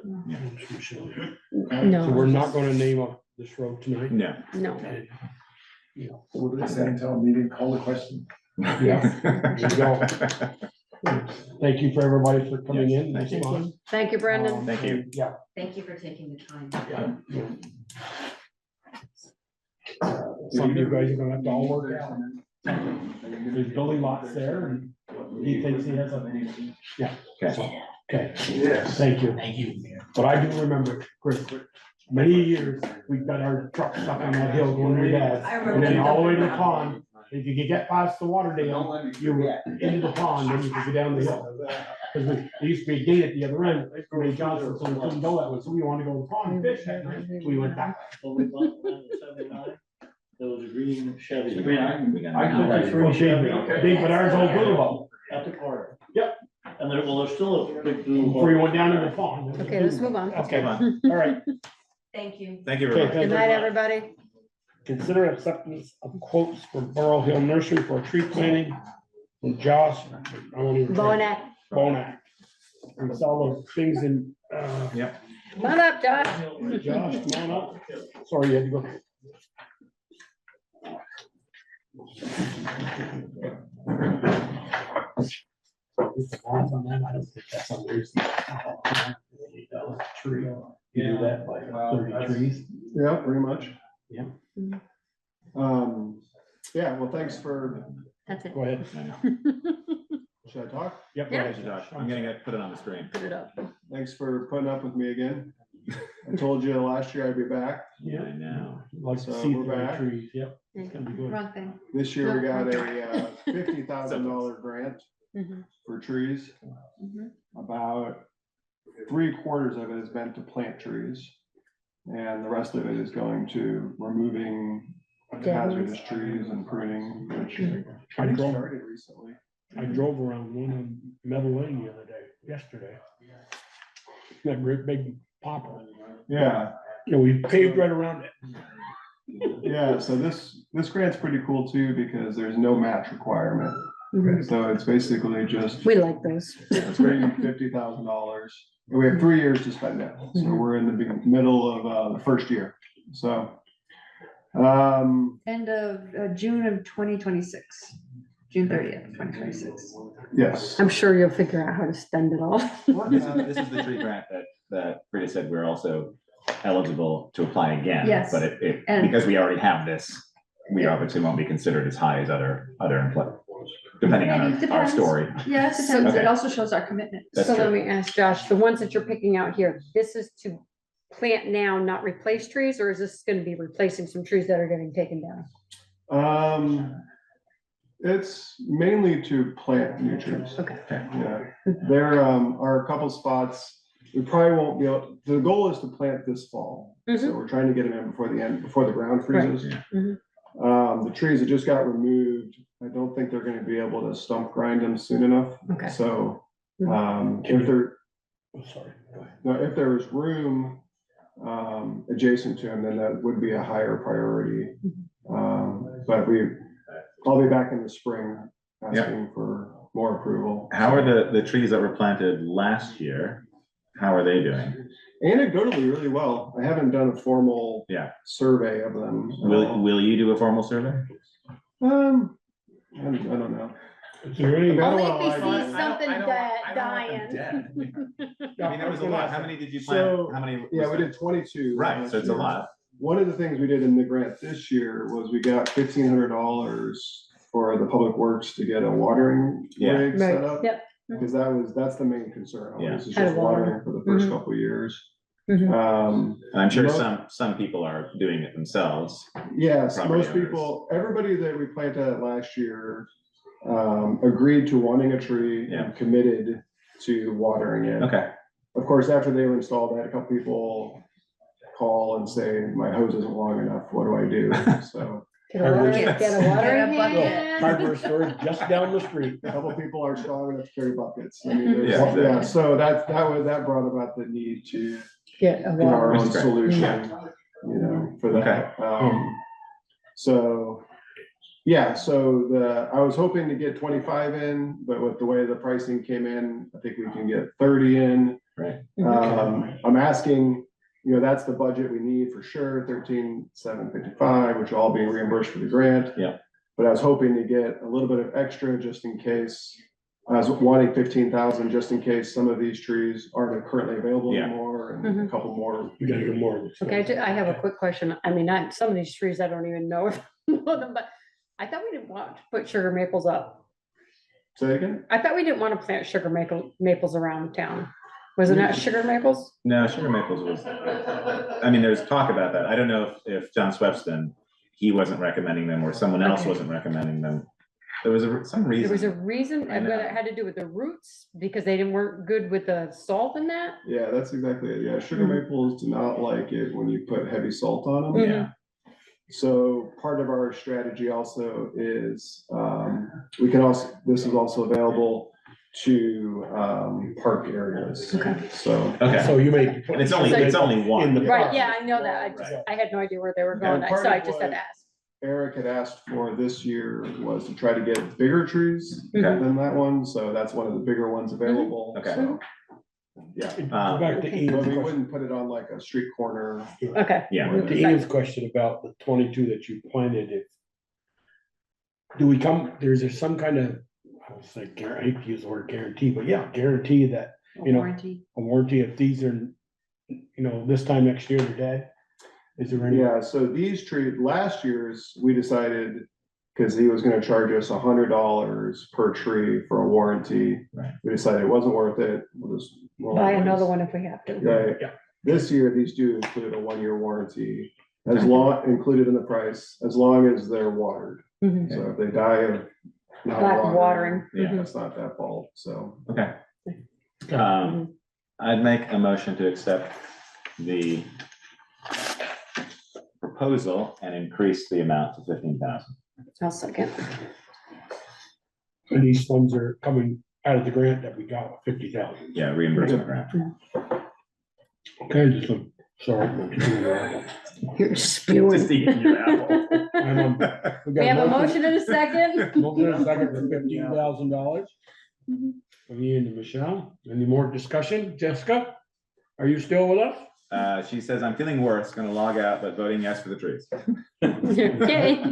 we're not gonna name this road tonight. No. No. And, you know, So what do they say in town meeting, call the question? Yeah, there you go. Thank you for everybody for coming in. Yes, Nice Thank spot. you. Thank you, Brendan. Thank you. and, Yeah. Thank you for taking the time. Some of you guys are gonna have to all work out. There's building lots there, and he thinks he has a, yeah. Okay. Okay, Yes. thank you. Thank you. But I do remember, Chris, many years, we've got our truck stuck on that hill going to your dad's, I remember and then you all the way to the dumping pond. If you could get past the water dam, you were into the pond, then you could go down the hill. Because there used to be a gate at the other end, Ray Johnson, so we couldn't go that way, so we wanted to go to the pond and fish that night. We went back. When we bought the land in 79, there was a green Chevy. I mean, I Okay, can. Big Bedard's old blue boat, At the corner. Yep. And there, well, there's still a big blue. before you went down in the pond. Okay, let's move on. Okay, all right. Thank you. Thank you Okay, very much. thank Good night, everybody. Consider acceptance of quotes from Burrow Hill Nursery for tree planting from Josh. I won't even. Bonac. Bonac. We saw those things in, Yep. Come on up, Josh. Josh, come on up. Sorry, you had to go. On that, I don't think that's unreasonable. Tree, you do that by 30 trees. Yeah, pretty much. Yeah. Yeah, well, thanks for, That's it. Go ahead. should I talk? Yep. go Yeah. ahead, Josh, I'm gonna put it on the screen. Put it up. Thanks for putting up with me again. I told you last year I'd be back. Yeah, I know. like to So see we're the back. trees, yep. It's gonna be good. Wrong thing. This year we No. got a $50,000 grant Mhm. for trees. Mhm. About 3/4 of it has been to plant trees. And the rest of it is going to removing hazardous trees and pruning, which I drove- started recently. I drove around one on Meadow Lane the other day, yesterday. That great big popper. Yeah, You know, we paved right around it. yeah, so this grant's pretty cool too, because there's no match requirement. Mhm. So it's basically just We like those. $350,000. We have 3 years to spend it, so we're in the middle of the first year, so. End of June of 2026, June 30th, 2026. Yes. I'm sure you'll figure out how to spend it all. This is the tree grant that Rita said we're also eligible to apply again. Yes. But And- because we already have this, we obviously won't be considered as high as other employees, depending on It our depends. story. Yeah, it depends. Okay. It also shows our commitment. That's So let true. me ask Josh, the ones that you're picking out here, this is to plant now, not replace trees, or is this gonna be replacing some trees that are getting taken down? It's mainly to plant new trees. Okay. Yeah, there are a couple spots, we probably won't be able, the goal is to plant this fall. So we're trying to get them in before the ground freezes. Mhm. The trees that just got removed, I don't think they're gonna be able to stump grind them soon enough. Okay. So, if there, Oh, sorry. Go ahead. now, if there was room adjacent to them, then that would be a higher priority. But I'll be back in the spring asking for more approval. How are the trees that were planted last year? How are they doing? Anecdotally, really well. I haven't done a formal Yeah. survey of them. Will you do a formal survey? I don't know. Is there any? Only wanna if they lie. see something dying. I mean, there was a lot. How many did you So, plant? How many? Yeah, we did 22. Right, so it's a lot. One of the things we did in the grant this year was we got $1,500 for the public works to get a watering Yeah. rig set Right, up. yep. Because that's the main concern. Yeah. Always is How to just water. watering for the first Mhm. couple of years. Mhm. And I'm sure Mo- some people are doing it themselves. Yes, property most owners. people, everybody that we planted last year agreed to wanting a tree Yeah. and committed to watering it. Okay. Of course, after they were installed, I had a couple people call and say, my hose isn't long enough, what do I do? So Get a watering, Get get a watering bucket. can. Hardware store just down the street. a couple people are strong enough to carry buckets. I mean, Yeah, exactly. yeah, so that brought about the need to Get a do our watering. own That's great. solution, for that. So, yeah, so I was hoping to get 25 in, but with the way the pricing came in, I think we can get 30 in. Right. I'm asking, that's the budget we need for sure, 13,755, which are all being reimbursed for the grant. Yeah. But I was hoping to get a little bit of extra just in case. I was wanting 15,000 just in case some of these trees aren't currently available Yeah. anymore, and Mhm. a couple more. You gotta get more. Okay, I have a quick question. I mean, some of these trees, I don't even know if I know them, but I thought we didn't want to put sugar maples up. Say it again? I thought we didn't want to plant sugar maples around town. Was it not sugar maples? No, sugar maples was, I mean, there's talk about that. I don't know if John Swepston, he wasn't recommending them or someone else Okay. wasn't recommending them. There was some There was a reason. reason, I and know. whether it had to do with the roots, because they weren't good with the salt in that? Yeah, that's exactly it. Yeah, sugar Mhm. maples do not like it when you put heavy salt on them. Yeah. So part of our strategy also is, this is also available to park areas. Okay. So. Okay. So you may. And it's only one. In the Right, park. yeah, I know that. I had no idea where they were going. And part So I of just had what- to ask. Eric had asked for this year was to try to get bigger trees Okay. than that one, so that's one of the bigger ones available. Okay. So, yeah, Back to Okay. Ian's but we question. wouldn't put it on like a street corner. Okay. Yeah. To Ian's question about the 22 that you planted, is there some kind of, I would say, I hate to use the word guarantee, but yeah, guarantee that, Warranty. a warranty if these are, this time next year they're dead? Is there any? Yeah, so these trees, last year's, we decided, because he was gonna charge us $100 per tree for a warranty. Right. We decided it wasn't worth it, we'll just. roll Buy the another dice. one if we have to. Right, Yeah. This year, these do include a 1-year warranty, as long, included in the price, as long as they're watered. Mhm. So if they die of not Lack of watering. Yeah. that's not that fault, so. Okay. I'd make a motion to accept the proposal and increase the amount to 15,000. I'll second. And these funds are coming out of the grant that we got, 50,000. Yeah, reimbursement grant. Okay, just, sorry. You're spewing. Just eating your apple. We have a motion and a second. Motion and a second for $15,000. From Ian and Michelle. Any more discussion? Jessica, are you still with us? She says, I'm feeling worse, gonna log out, but voting yes for the trees. Okay.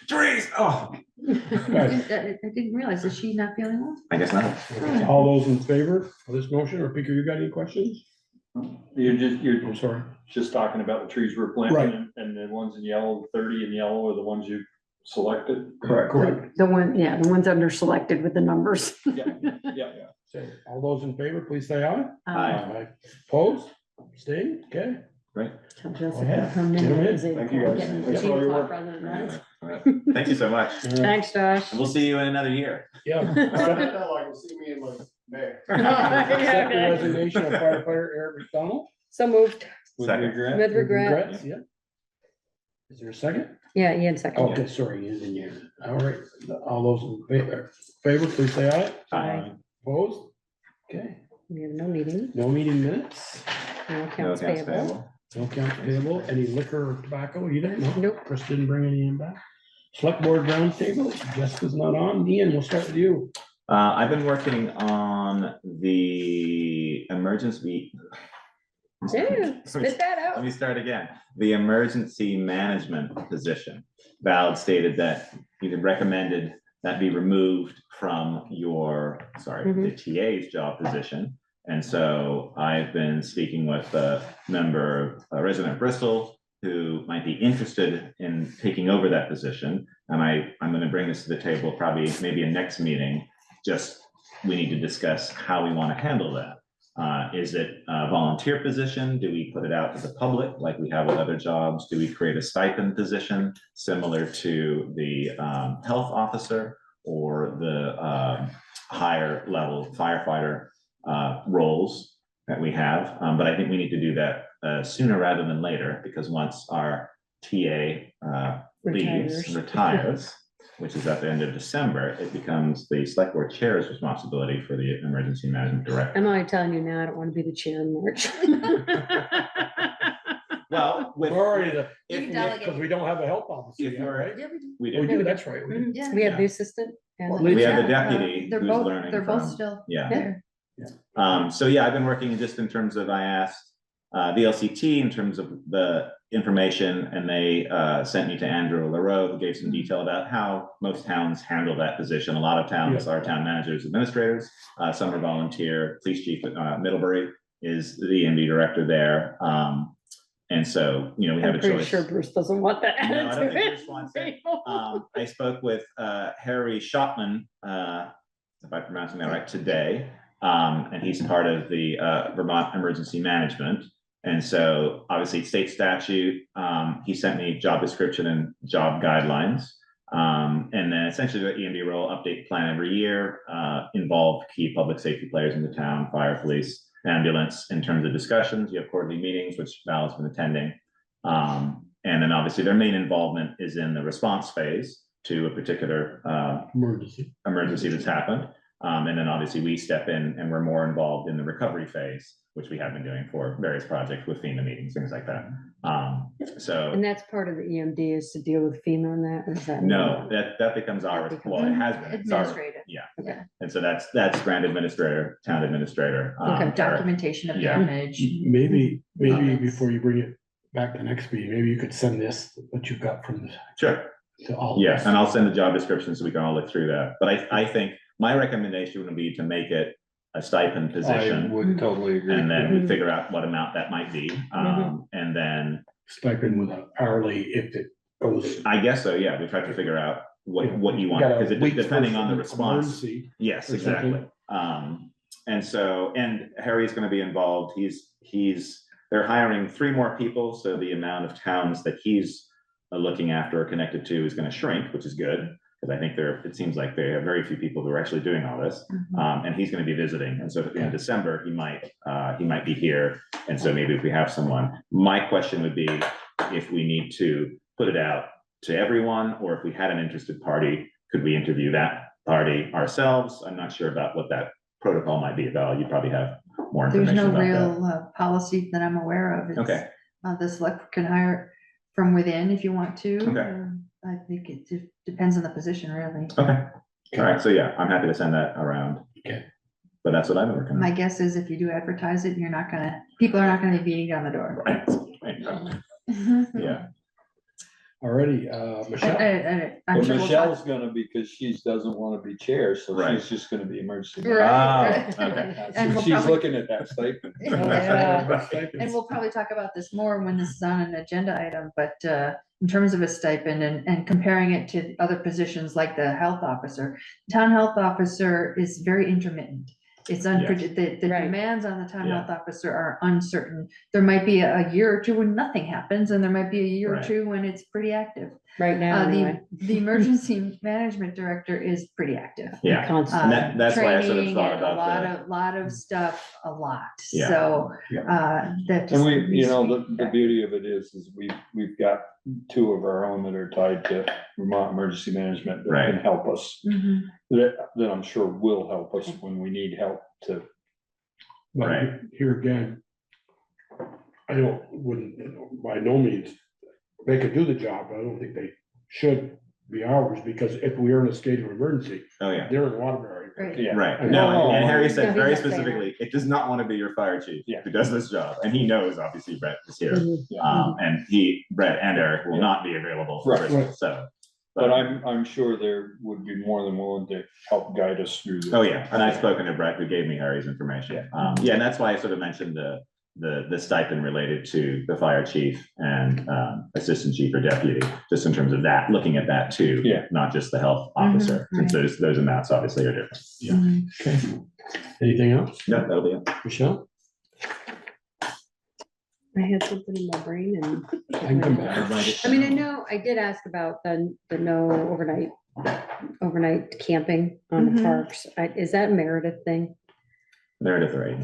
Trees, oh. I didn't realize, is she not feeling well? I guess not. All those in favor of this motion, or Peter, you got any questions? You're I'm sorry. just talking about the trees we're Right. planting and the ones in yellow, 30 in yellow are the ones you selected? Correct. The ones under selected with the numbers. Yeah. So all those in favor, please say aye. Aye. Opposed? Staying? Okay. Great. Tell Go Jessica ahead. to come in Get 'em in. because they Thank you, guys. getting Thanks for all 8 your o'clock work. rather than 9. Thank you so much. Thanks, Josh. And we'll see you in another year. Yeah. Like, see me in like May. Accept the resignation of firefighter Eric McDonald. So moved Second. with regret. Regrets, yeah. Is there a second? Yeah, Ian second. Okay, sorry, Ian and you. All right, all those in favor, please say aye. Aye. Opposed? Okay, We have no meeting, no meeting minutes, no No accounts accounts payable. payable. no accounts payable, any liquor or tobacco either? No? Nope. Chris didn't bring any in back. Select board roundtable, Jessica's not on. Ian, we'll start with you. I've been working on the emergency. Yeah, spit that Let out. me start again. The emergency management position. Val stated that you had recommended that be removed from your, sorry, the TA's job position. And so I've been speaking with a member, a resident of Bristol, who might be interested in taking over that position. And I'm going to bring this to the table, probably maybe a next meeting. Just, we need to discuss how we want to handle that. Is it a volunteer position? Do we put it out to the public like we have with other jobs? Do we create a stipend position similar to the health officer or the higher level firefighter roles that we have? But I think we need to do that sooner rather than later, because once our TA retires, which is at the end of December, it becomes the select board chair's responsibility for the emergency management director. I'm only telling you now, I don't want to be the chair in March. Well, with, We're already the, You can delegate. because we don't have a health officer if yet, you're, right? we We do. do, that's right. we do. Yeah. We have the assistant and the- We have the Yeah, deputy They're who's both, learning they're both from- still Yeah. there. So yeah, I've been working just in terms of, I asked VLCT in terms of the information, and they sent me to Andrew LaRoe, who gave some detail about how most towns handle that position. A lot of towns are town managers, administrators, some are volunteer. Police chief Middlebury is the EMD director there. And so, you know, we have a I'm pretty choice. sure Bruce doesn't want that. No, I don't added think to Bruce wants it. it. I spoke with Harry Shotman, if I'm pronouncing that right, today. And he's part of the Vermont Emergency Management. And so obviously state statute, he sent me job description and job guidelines. And then essentially the EMD role update plan every year, involve key public safety players in the town, fire, police, ambulance. In terms of discussions, you have quarterly meetings, which Val has been attending. And then obviously their main involvement is in the response phase to a particular emergency that's happened. And then obviously we step in and we're more involved in the recovery phase, which we have been doing for various projects with FEMA meetings, things like that. So And that's part of the EMD is to deal with FEMA and that, or is that? no, that becomes our, well, it has been. It's our- Administrative. Yeah. Okay. And so that's grant administrator, town administrator. Okay, Eric. documentation of Yeah. damage. Maybe before you bring it back to next meeting, maybe you could send this, what you've got from the. Sure. To all. of Yes, us. and I'll send the job description so we can all look through that. But I think my recommendation would be to make it a stipend position. I would totally agree. And then we figure out what amount that might be. And then Stipend with an hourly if it goes. I guess so, yeah. We try to figure out what you want, Gotta because it wait depending for on the an response. emergency Yes, or something. exactly. And so, and Harry's gonna be involved. He's they're hiring 3 more people, so the amount of towns that he's looking after or connected to is gonna shrink, which is good. Because I think it seems like they have very few people who are actually doing all this. And he's gonna be visiting, and so in December, he might be here. And so maybe if we have someone, my question would be if we need to put it out to everyone, or if we had an interested party, could we interview that party ourselves? I'm not sure about what that protocol might be about. You probably have more There's information no about that. real policy that I'm aware of. It's, Okay. The select can hire from within if you want to. Okay. I think it depends on the position, really. Okay, all right, so yeah, I'm happy to send that around. Okay. But that's what I've been working on. My guess is if you do advertise it, people are not gonna be beating down the door. Right. Yeah. Alrighty, Michelle? I'm But sure we'll talk. Michelle's gonna, because she doesn't wanna be chair, so Right. she's just gonna be emergency. Right, Ah, right. okay. And we'll She's probably- looking at that stipend. And we'll probably talk about this more when this is on an agenda item, but in terms of a stipend and comparing it to other positions like the health officer, town health officer is very intermittent. It's unpredictable. The Right. demands on the town Yeah. health officer are uncertain. There might be a year or two when nothing happens, and there might be a year or Right. two when it's pretty active. Right now, anyway. The emergency management director is pretty active. Yeah, Constant. and that's why I sort of Training thought and a about lot of stuff, a lot. Yeah. So, that just. And we, needs to be the beauty of it is we've got 2 of our own that are tied to Vermont Emergency Management that Right. can help us. Mhm. That I'm sure will help us when we need help to. But Right. here again, wouldn't, by no means, they could do the job, but I don't think they should be ours, because if we are in a state of emergency, Oh, yeah. they're in Waterbury. Right. Yeah. Right, And- no, and Harry No, said he's very not saying specifically, it does not want to be your fire chief Yeah. who does this job, and he knows, obviously, Brett is here. Mhm. And Brett and Eric will Yeah. not be available for Right. Bristol, so. But I'm sure there would be more than willing to help guide us through this. Oh, yeah, and I've spoken to Brett, who gave me Harry's information. Yeah, and that's why I sort of mentioned the stipend related to the fire chief and assistant chief or deputy, just in terms of that, looking at that too. Yeah. Not just the health officer, since those amounts obviously are different. Yeah. Mhm. Okay. Anything else? No, that'll be it. Michelle? I had something in my brain and. I can come back. I mean, I know, I did ask about the no overnight camping on the Mhm. parks. Is that a Meredith thing? Meredith, right?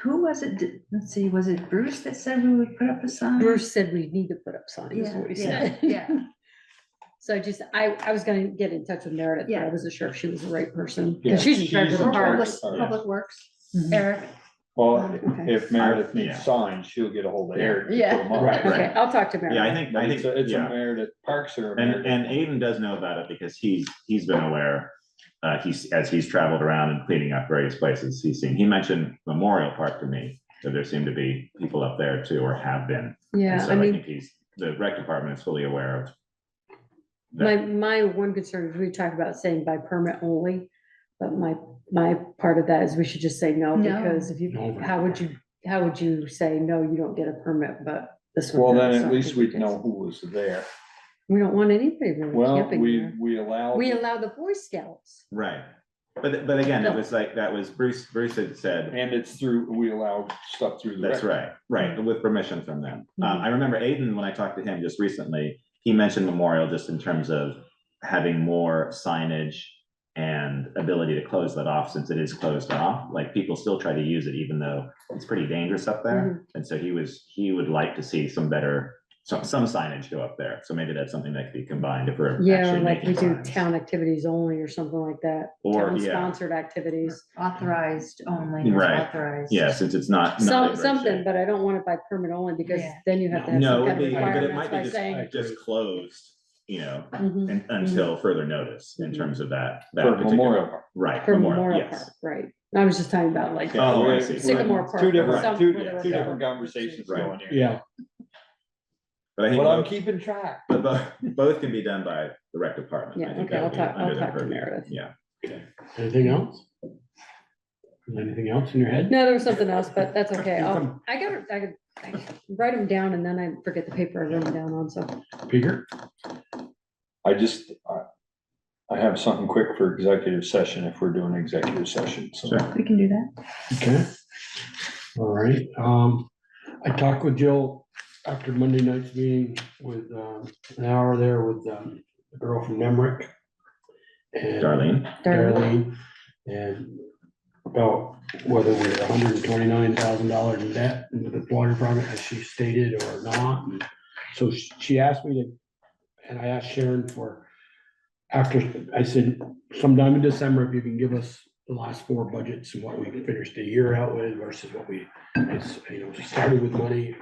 Who was it? Let's see, was it Bruce that said we would put up a sign? Bruce said we need to put up signs, is Yeah, what he yeah, said. yeah. So I was gonna get in touch with Meredith, but I Yeah. wasn't sure if she was the right person, Yeah, because she's in charge of the she's in charge. parks. Public Works, Mhm. Eric. Well, Okay. if Meredith Yeah. needs signs, she'll get a hold of Eric. to Yeah. put 'em up. Right. Okay, I'll talk to Meredith. Yeah, I think, It's a yeah. Meredith Parks or. a And Meredith- Aiden does know about it because he's been aware, as he's traveled around and cleaning up various places he mentioned Memorial Park to me, so there seem to be people up there too, or have been. And Yeah, so I mean, think the rec department is fully aware of. that. my one concern is we talk about saying by permit only, but my part of that is we should just say no, No. because if you, No. how would you say, no, you don't get a permit, but this one. Well, then does, so at I least think we we'd know just- who was there. We don't want anybody really Well, camping there. we allow. We allow the Boy Scouts. Right, but again, it was like, that was Bruce had said, And it's through, we allow stuff through the. that's rec. right, with permission from them. Mhm. I remember Aiden, when I talked to him just recently, he mentioned Memorial just in terms of having more signage and ability to close that off, since it is closed off, like people still try to use it even though it's pretty dangerous up there. And so he would like to see some signage go up there, so maybe that's something that could be combined if we're Yeah, or actually like we making do signs. town activities only or something like that. Or, Town yeah. sponsored activities. Authorized only, it's Right. authorized. Yeah, since it's not. Something, but I don't want it by permit only, because Yeah. then you have to have No, some it would kind of be, but it requirements might by be saying. just closed, Mhm, until further notice in terms of that. For particular- Memorial Park. Right. For Memorial yes. Park, right. I was just talking about like. Oh, I We're- see. Sycamore Park. Two or different, some- two where there were different public conversations Right. going here. Yeah, But I think But I'm both, keeping track. but both can be done by the rec department. I Yeah, think okay, that I'll would be talk under their to purview. Meredith. Yeah. anything else? Anything else in your head? No, there was something else, but that's okay. Come. I could write them down and then I forget the paper I wrote them down on, so. Peter? I have something quick for executive session if we're doing executive session, so. Sure. We can do that. Okay. All right, I talked with Jill after Monday night's meeting with, an hour there with, the girl from Nemrick. And Darlene, and about whether we're $129,000 in debt into the water department, as she stated, or not. And so she asked me to, and I asked Sharon for, after, I said, sometime in December, if you can give us the last 4 budgets and what we finished the year out with versus what we, we started with money.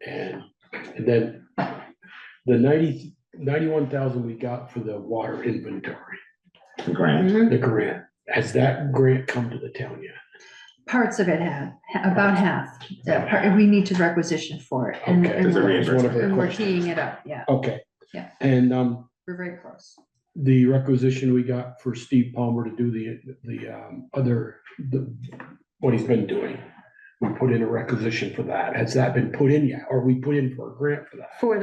And then the 91,000 we got for the water inventory. The grant. The grant, has that grant come to the town yet? Parts of it have, about half. We need to requisition for it. And Okay. and There's a we're reimbursement. and we're teeing it up, yeah, Okay. Yeah. And, we're very close. the requisition we got for Steve Palmer to do what he's been doing. We put in a requisition for that. Has that been put in yet? Or we put in for a grant for that? For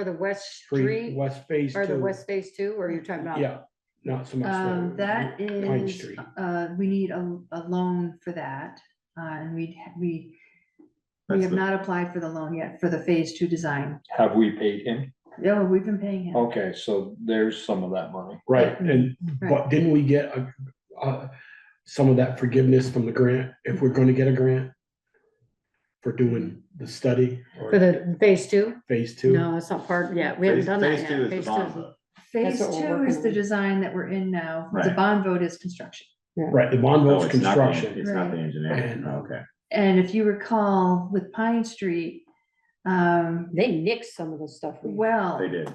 the West Street, West Phase or the 2. West Phase 2, or you're talking about? Yeah, not so much. That Pine is, Street. we need a loan for that, and we That's have the- not applied for the loan yet for the phase 2 design. Have we paid him? Yeah, we've been paying him. Okay, so there's some of that money. Right, and, but didn't we get some of that forgiveness from the grant, if we're gonna get a grant for doing the study? Or For the Phase 2? Phase 2? No, it's not part, yeah, we haven't done that Phase yet. 2 is the Phase bond 2 vote. Phase That's what we're 2 is working the on. design that we're in now. The Right. bond vote is construction. Right, the bond Oh, vote's it's not the- construction. It's not the Right. engineering. And- Okay. And if you recall, with Pine Street, They nixed some of the stuff. well, They did.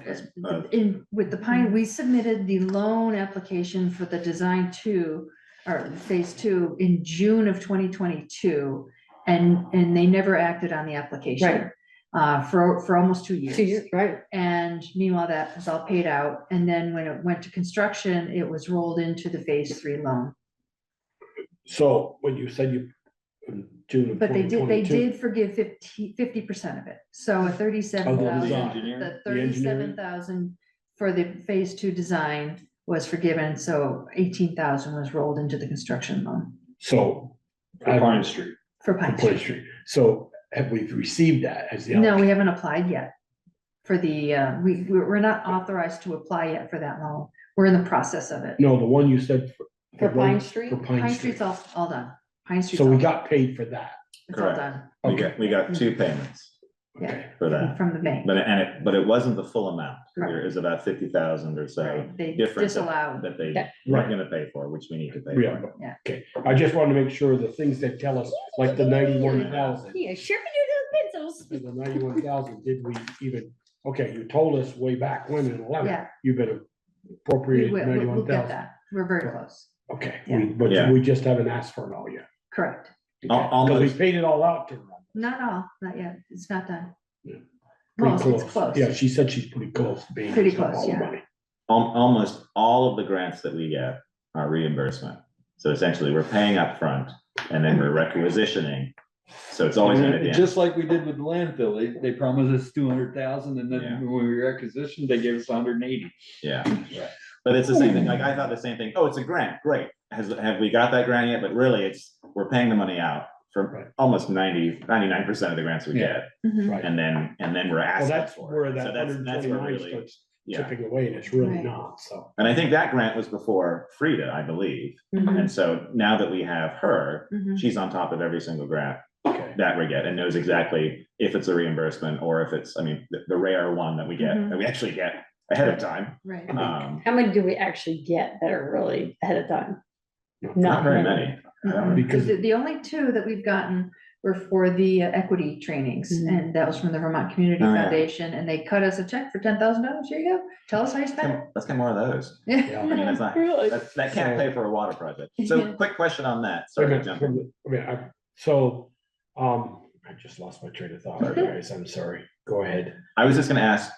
with the Pine, we submitted the loan application for the design 2, or phase 2, in June of 2022. And they never acted on the application. For almost 2 years. 2 years, right? And meanwhile, that was all paid out. And then when it went to construction, it was rolled into the phase 3 loan. So when you said you, in June of But they 2022. did forgive 50% of it. So a 37,000, engineer? the The engineering? 37,000 for the phase 2 design was forgiven. So 18,000 was rolled into the construction loan So. For Pine Street. for For Pine Pine Street. Street. So have we received that as the? No, we haven't applied yet for the, we're not authorized to apply yet for that loan. We're in the process of it. No, the one you said. For Pine Street? For Pine Pine Street's Street. all done. Pine Street's So we all, got paid for that. it's all Correct. done. Okay. We got 2 payments Yeah, for that. from the bank. But it wasn't the full amount. Correct. There is about 50,000 or so Right, they different disallowed. that they That- weren't gonna pay for, which we need to pay Yeah, for. Yeah. okay. I just want to make sure the things they tell us, like the 91,000. Yeah, sure can do those pencils. The 91,000, did we even, okay, you told us way back when in 11, Yeah. you've been We appropriated will, we'll get 91,000. that. We're very close. Okay, Yeah. but Yeah. we just haven't asked for it all yet. Correct. Al- Because we almost- paid it all out to her. Not all, not yet. It's not done. Yeah. Pretty Most, it's close. Yeah, she said she's pretty close to being. Pretty using close, all the yeah. money. Almost all of the grants that we get are reimbursement. So essentially, we're paying up front and then we're requisitioning. So it's always gonna be. Just like we did with the landfill, they promised us 200,000 and Yeah. then when we requisitioned, they gave us 180. Yeah, but it's the same thing, like I thought the same thing, oh, it's a grant, great, have we got that grant yet? But really, we're paying the money out for almost 99% of the grants we Yeah. get. Mhm. Right. And then we're Well, asking that's for where it, that so that's where 129 really, starts yeah. chipping away, and it's really Right. not, so. And I think that grant was before Frida, I believe, Mhm. and so now that we have her, Mhm. she's on top of every single grant Okay. that we get and knows exactly if it's a reimbursement or if it's, I mean, the rare one that we get, Mhm. that we actually get ahead of time. Right. How many do we actually get that are really ahead of time? Not very many. I don't know. Because- The only 2 that we've gotten were for the equity trainings, Mhm. and that was from the Vermont Community Oh, yeah. Foundation, and they cut us a check for $10,000. Here you go. Tell us how you spent it. Let's get more of those. Yeah. I mean, that's not, Really? that can't pay for a water project. So quick question on that. Wait a Sorry to minute, jump in. I just lost my train of thought, guys, I'm sorry, go ahead. I was just gonna ask,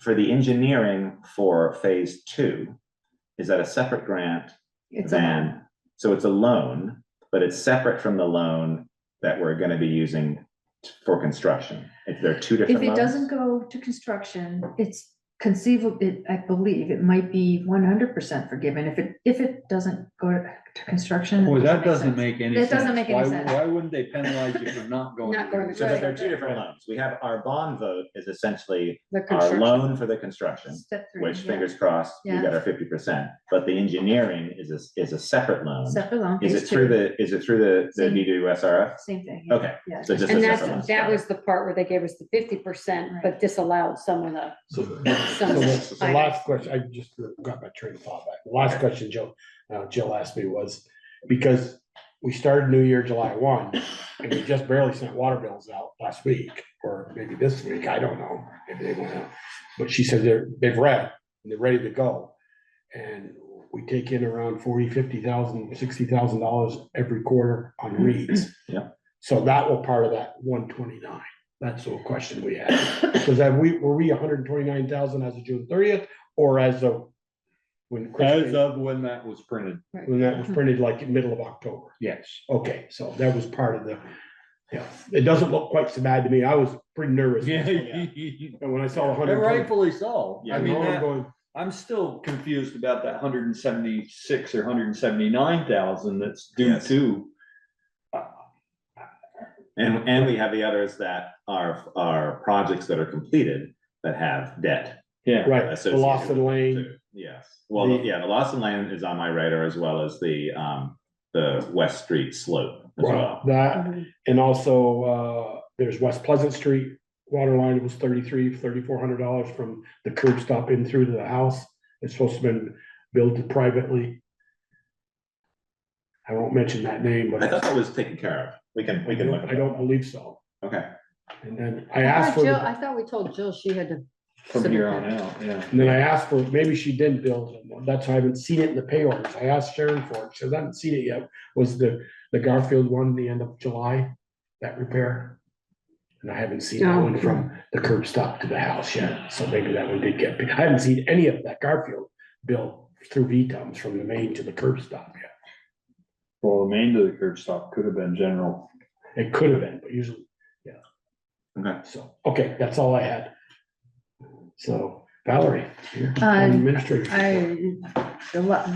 for the engineering for phase 2, is that a separate grant It's a loan. than, so it's a loan, but it's separate from the loan that we're gonna be using for construction? If they're 2 different If loans? it doesn't go to construction, it's conceivable, I believe it might be 100% forgiven. If it doesn't go to construction. Boy, that make doesn't sense. make any It sense. doesn't make any Why- sense. Why wouldn't they penalize you for not going? Not going to So, but there are two Right. different loans. We have our bond vote is essentially The our construction. loan for the construction, Step three, which yeah. fingers crossed, we Yeah. got our 50%. But the engineering is a separate loan. Separate loan, Is it phase through two. the Same. DWSRF? Same thing. yeah. Okay, Yeah. so just a And separate that's, loan. that was the part where they gave us the 50%, but disallowed some of the. So Some the last question, I just got my train of thought back. The last question Jill asked me was, because we started New Year, July 1, and we just barely sent water bills out last week, or maybe this week, I don't know, maybe they went out. But she said they've read, and they're ready to go. And we take in around $40,000, $50,000, $60,000 every quarter on reads. Yeah. So that will part of that 129. That's the question we had. Because were we 129,000 as of June 30th, or as of when? As of when that was printed. When that was printed, like in middle of October? Yes. Okay, so that was part of the, yeah, it doesn't look quite so bad to me. I was pretty nervous. Yeah. And when I saw And 100. rightfully so. Yeah, I mean, I'm that- going, I'm still confused about that 176 or 179,000 that's due Yes. to. And we have the others that are projects that are completed that have debt. Yeah. right, the associated Lawson with them, Lane, too. Yes, well, The- yeah, the Lawson Lane is on my radar as well as the West Street slope as right, well. that, and also, there's West Pleasant Street. Water line was $3,400 from the curb stop in through to the house. It's supposed to have been built privately. I won't mention that name, but I thought that was taken care of. We can look at I don't believe so. Okay. And then I asked for, Jill, the- I thought we told Jill she had to. From here on out, yeah. and then I asked for, maybe she didn't build it. That's why I haven't seen it in the pay orders. I asked Sharon for it. She says, I haven't seen it yet. Was the Garfield one the end of July, that repair? And I haven't seen that Oh. one from the curb stop to the house yet. So maybe that one did get, I haven't seen any of that Garfield bill through VTOMs from the main to the curb stop yet. Well, the main to the curb stop could have been general. It could have been, but usually, yeah. Okay. So, okay, that's all I had. So Valerie, you're Um, administrator.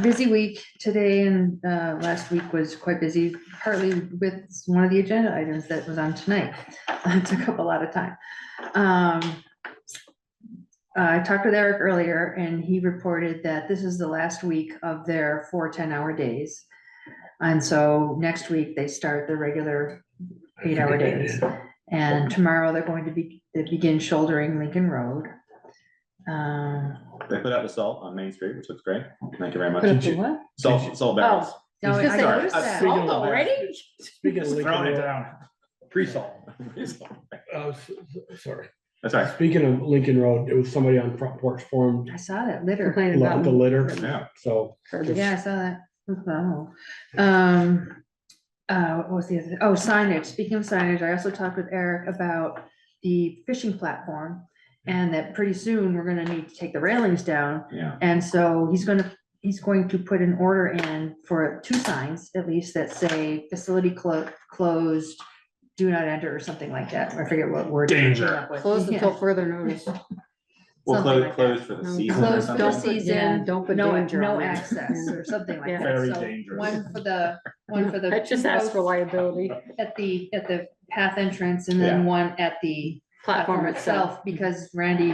Busy week today, and last week was quite busy, partly with one of the agenda items that was on tonight. It took up a lot of time. I talked with Eric earlier, and he reported that this is the last week of their 4 10-hour days. And so next week, they start the regular 8-hour days. And tomorrow, they're going to begin shouldering Lincoln Road. They put out the salt on Main Street, which looks great. Thank you very much. Put up the what? Salt barrels. Oh, no, I was gonna say, I what noticed is that. Salt already? Speaking of Lincoln Throwing it Road, down. Pre-salt. sorry. That's right. Speaking of Lincoln Road, there was somebody on Front Porch Forum, I saw that litter. Complaining about about the litter, Yeah. so. Yeah, I saw that. Oh. What was the other, signage. Speaking of signage, I also talked with Eric about the fishing platform. And that pretty soon we're gonna need to take the railings down. Yeah. And so he's going to put an order in for 2 signs at least that say facility closed, do not enter, or something like that. I forget what word. he came Danger. up with. Closed Yeah. until further notice. Well, Something like closed for the No, season or Closed for the something. season, Don't put no, danger no on it. access or something like Yeah. that. Very So dangerous. One for the. I just asked for posts liability. At the path entrance, and then Yeah. one at the Platform itself. because Randy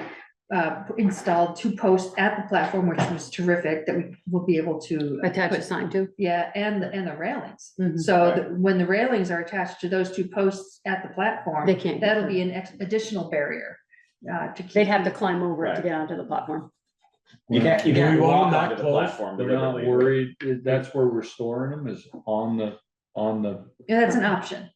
installed 2 posts at the platform, which was terrific, that we will be able to. Attach a put- sign too. Yeah, and the railings. Mhm. So when the railings are attached to those 2 posts at the platform, They can't. get that'll through. be an additional barrier. To keep. They'd have to climb over it to Right. get onto the platform. You can't we want walk that onto the close? platform. They're not worried, that's where we're storing them is on the, Yeah, that's an option.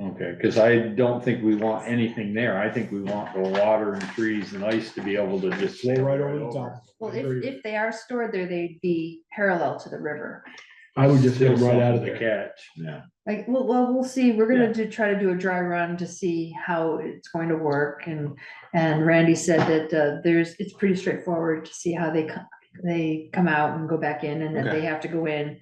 okay, cause I don't think we want anything there. I think we want the water and trees and ice to be able to just. Lay right over the top. Well, if they are stored there, they'd be parallel to the river. I would just hit Still them right out of something to there. catch. Yeah. Like, well, we'll see. We're gonna try to do a dry run to see how it's going to work, and Randy said that it's pretty straightforward to see how they come out and go back in, and that Okay. they have to go in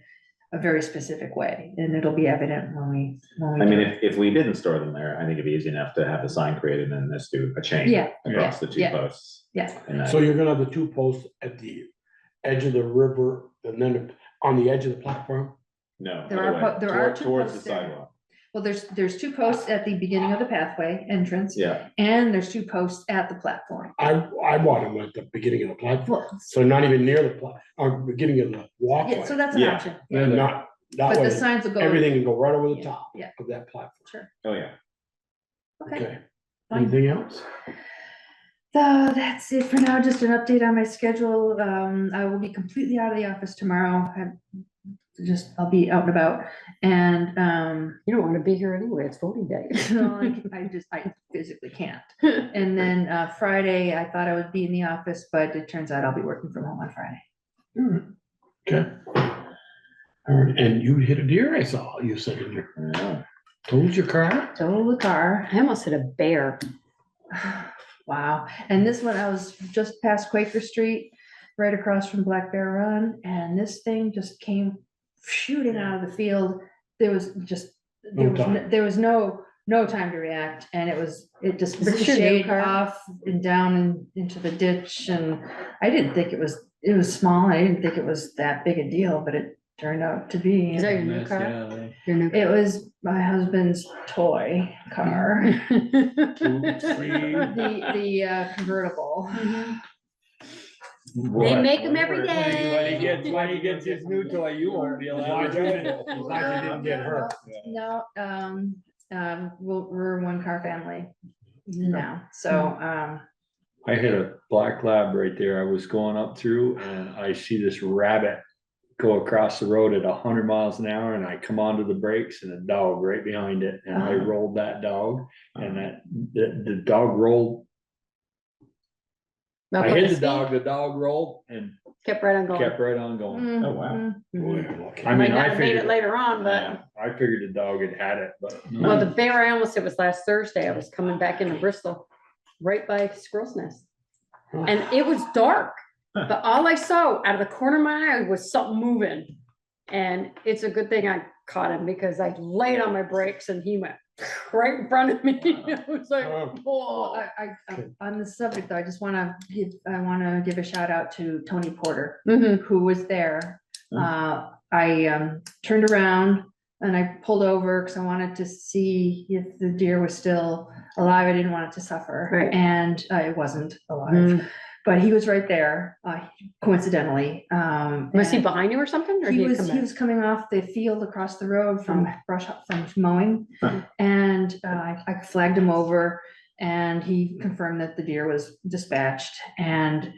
a very specific way, and it'll be evident when we. I mean, if we didn't store them there, I think it'd be easy enough to have the sign created and just do a chain Yeah, across the 2 yeah. posts. Yeah. And that- So you're gonna have the 2 posts at the edge of the river, and then on the edge of the platform? No. There other are, way. there are two Towards the posts there. sidewalk. Well, there's two posts at the beginning of the pathway entrance. Yeah. And there's two posts at the platform. I want them at the beginning of the platform, Well, so not even near the beginning of the walkway. yeah, so that's an Yeah. option. And not, that But way, the signs will go. everything can go right over the Yeah, top yeah. of that platform. Sure. Oh, yeah. Okay. Okay, anything else? So that's it for now, just an update on my schedule. I will be completely out of the office tomorrow. I'll be out and about and, You don't want to be here anyway. It's voting day. no, I physically can't. And then, Friday, I thought I would be in the office, but it turns out I'll be working from home on Friday. All right. Okay. All right, and you hit a deer, I saw, you said in your, totaled your car? Totaled the car. I almost hit a bear. Wow. And this one, I was just past Quaker Street, right across from Black Bear Run, and this thing just came shooting out of the field. There was just, there was no time to react, and it just Is this your new ricocheted car? off and down into the ditch, and I didn't think it was small. I didn't think it was that big a deal, but it turned out to be. Is that your new car? Your new It was my husband's toy car. The convertible. They make them every day. When he gets his new toy, you won't be allowed to drive. Glad you didn't get hurt. No, we're one car family now, so, I hit a black lab right there. I was going up through and I see this rabbit go across the road at 100 miles an hour and I come onto the brakes and a dog right behind it. And I rolled that dog and the dog rolled. I hit the dog rolled and Kept right on going. kept right on going. Oh, wow. I mean, Might not I have made it figured, later on, but. I figured the dog had it, but. Well, the bear I almost hit was last Thursday. I was coming back into Bristol, right by Squirrel's Nest. And it was dark, but all I saw out of the corner of my eye was something moving. And it's a good thing I caught him because I laid on my brakes and he went right in front of me. It was like, well, on the subject, though, I just wanna give a shout out to Tony Porter, who was there. I turned around and I pulled over because I wanted to see if the deer was still alive. I didn't want it to suffer. Right. And it wasn't alive, but he was right there, coincidentally. Was he behind you or something? Or He had was, come he back? was coming off the field across the road from from mowing. And I flagged him over and he confirmed that the deer was dispatched. And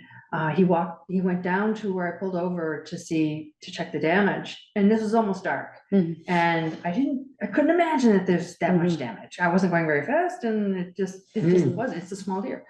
he went down to where I pulled over to check the damage. And this was almost dark. And I couldn't imagine that there's that much damage. I wasn't going very fast and it just wasn't, it's a small deer.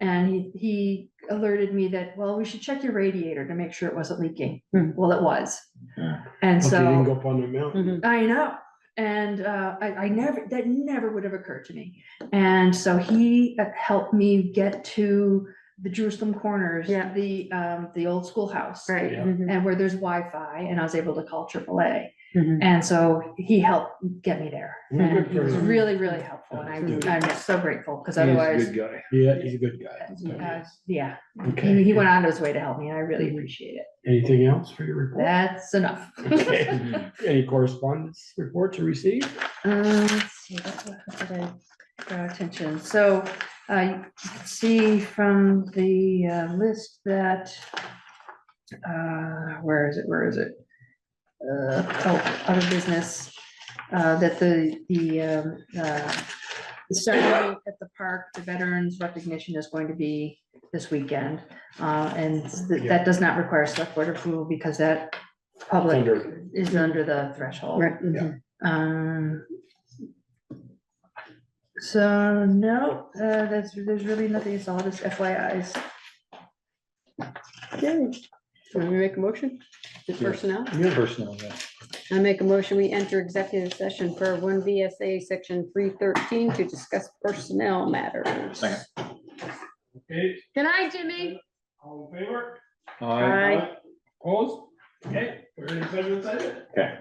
And he alerted me that, well, we should check your radiator to make sure it wasn't leaking. Well, it was. And Hope you didn't so go up on the mountain. I know. And that never would have occurred to me. And so he helped me get to the Jerusalem Corners, the old schoolhouse. Right. And where there's Wi-Fi, and I was able to call AAA. And so he helped get me there. Well, And good he for was him. really, really helpful. And I'm so grateful because He's a otherwise, good guy. Yeah, he's a good guy. yeah, Okay. he went out of his way to help me and I really appreciate it. Anything else for your report? That's enough. Okay. Any correspondence reports you received? Let's see, what did I draw attention? So, you can see from the list that, where is it? Other business, that the ceremony at the park, the veterans recognition is going to be this weekend. And that does not require select board approval because that public is under the threshold. Right. So no, there's really nothing, it's all just FYIs. Okay. Want me to make a motion? To personnel? Yeah, personnel, yeah. I make a motion, we enter executive session for 1 VSA section 313 to discuss personnel matters. Second. Okay, Good night, Jimmy. all in favor? Aye. Opposed? Okay, we're in executive session. Okay.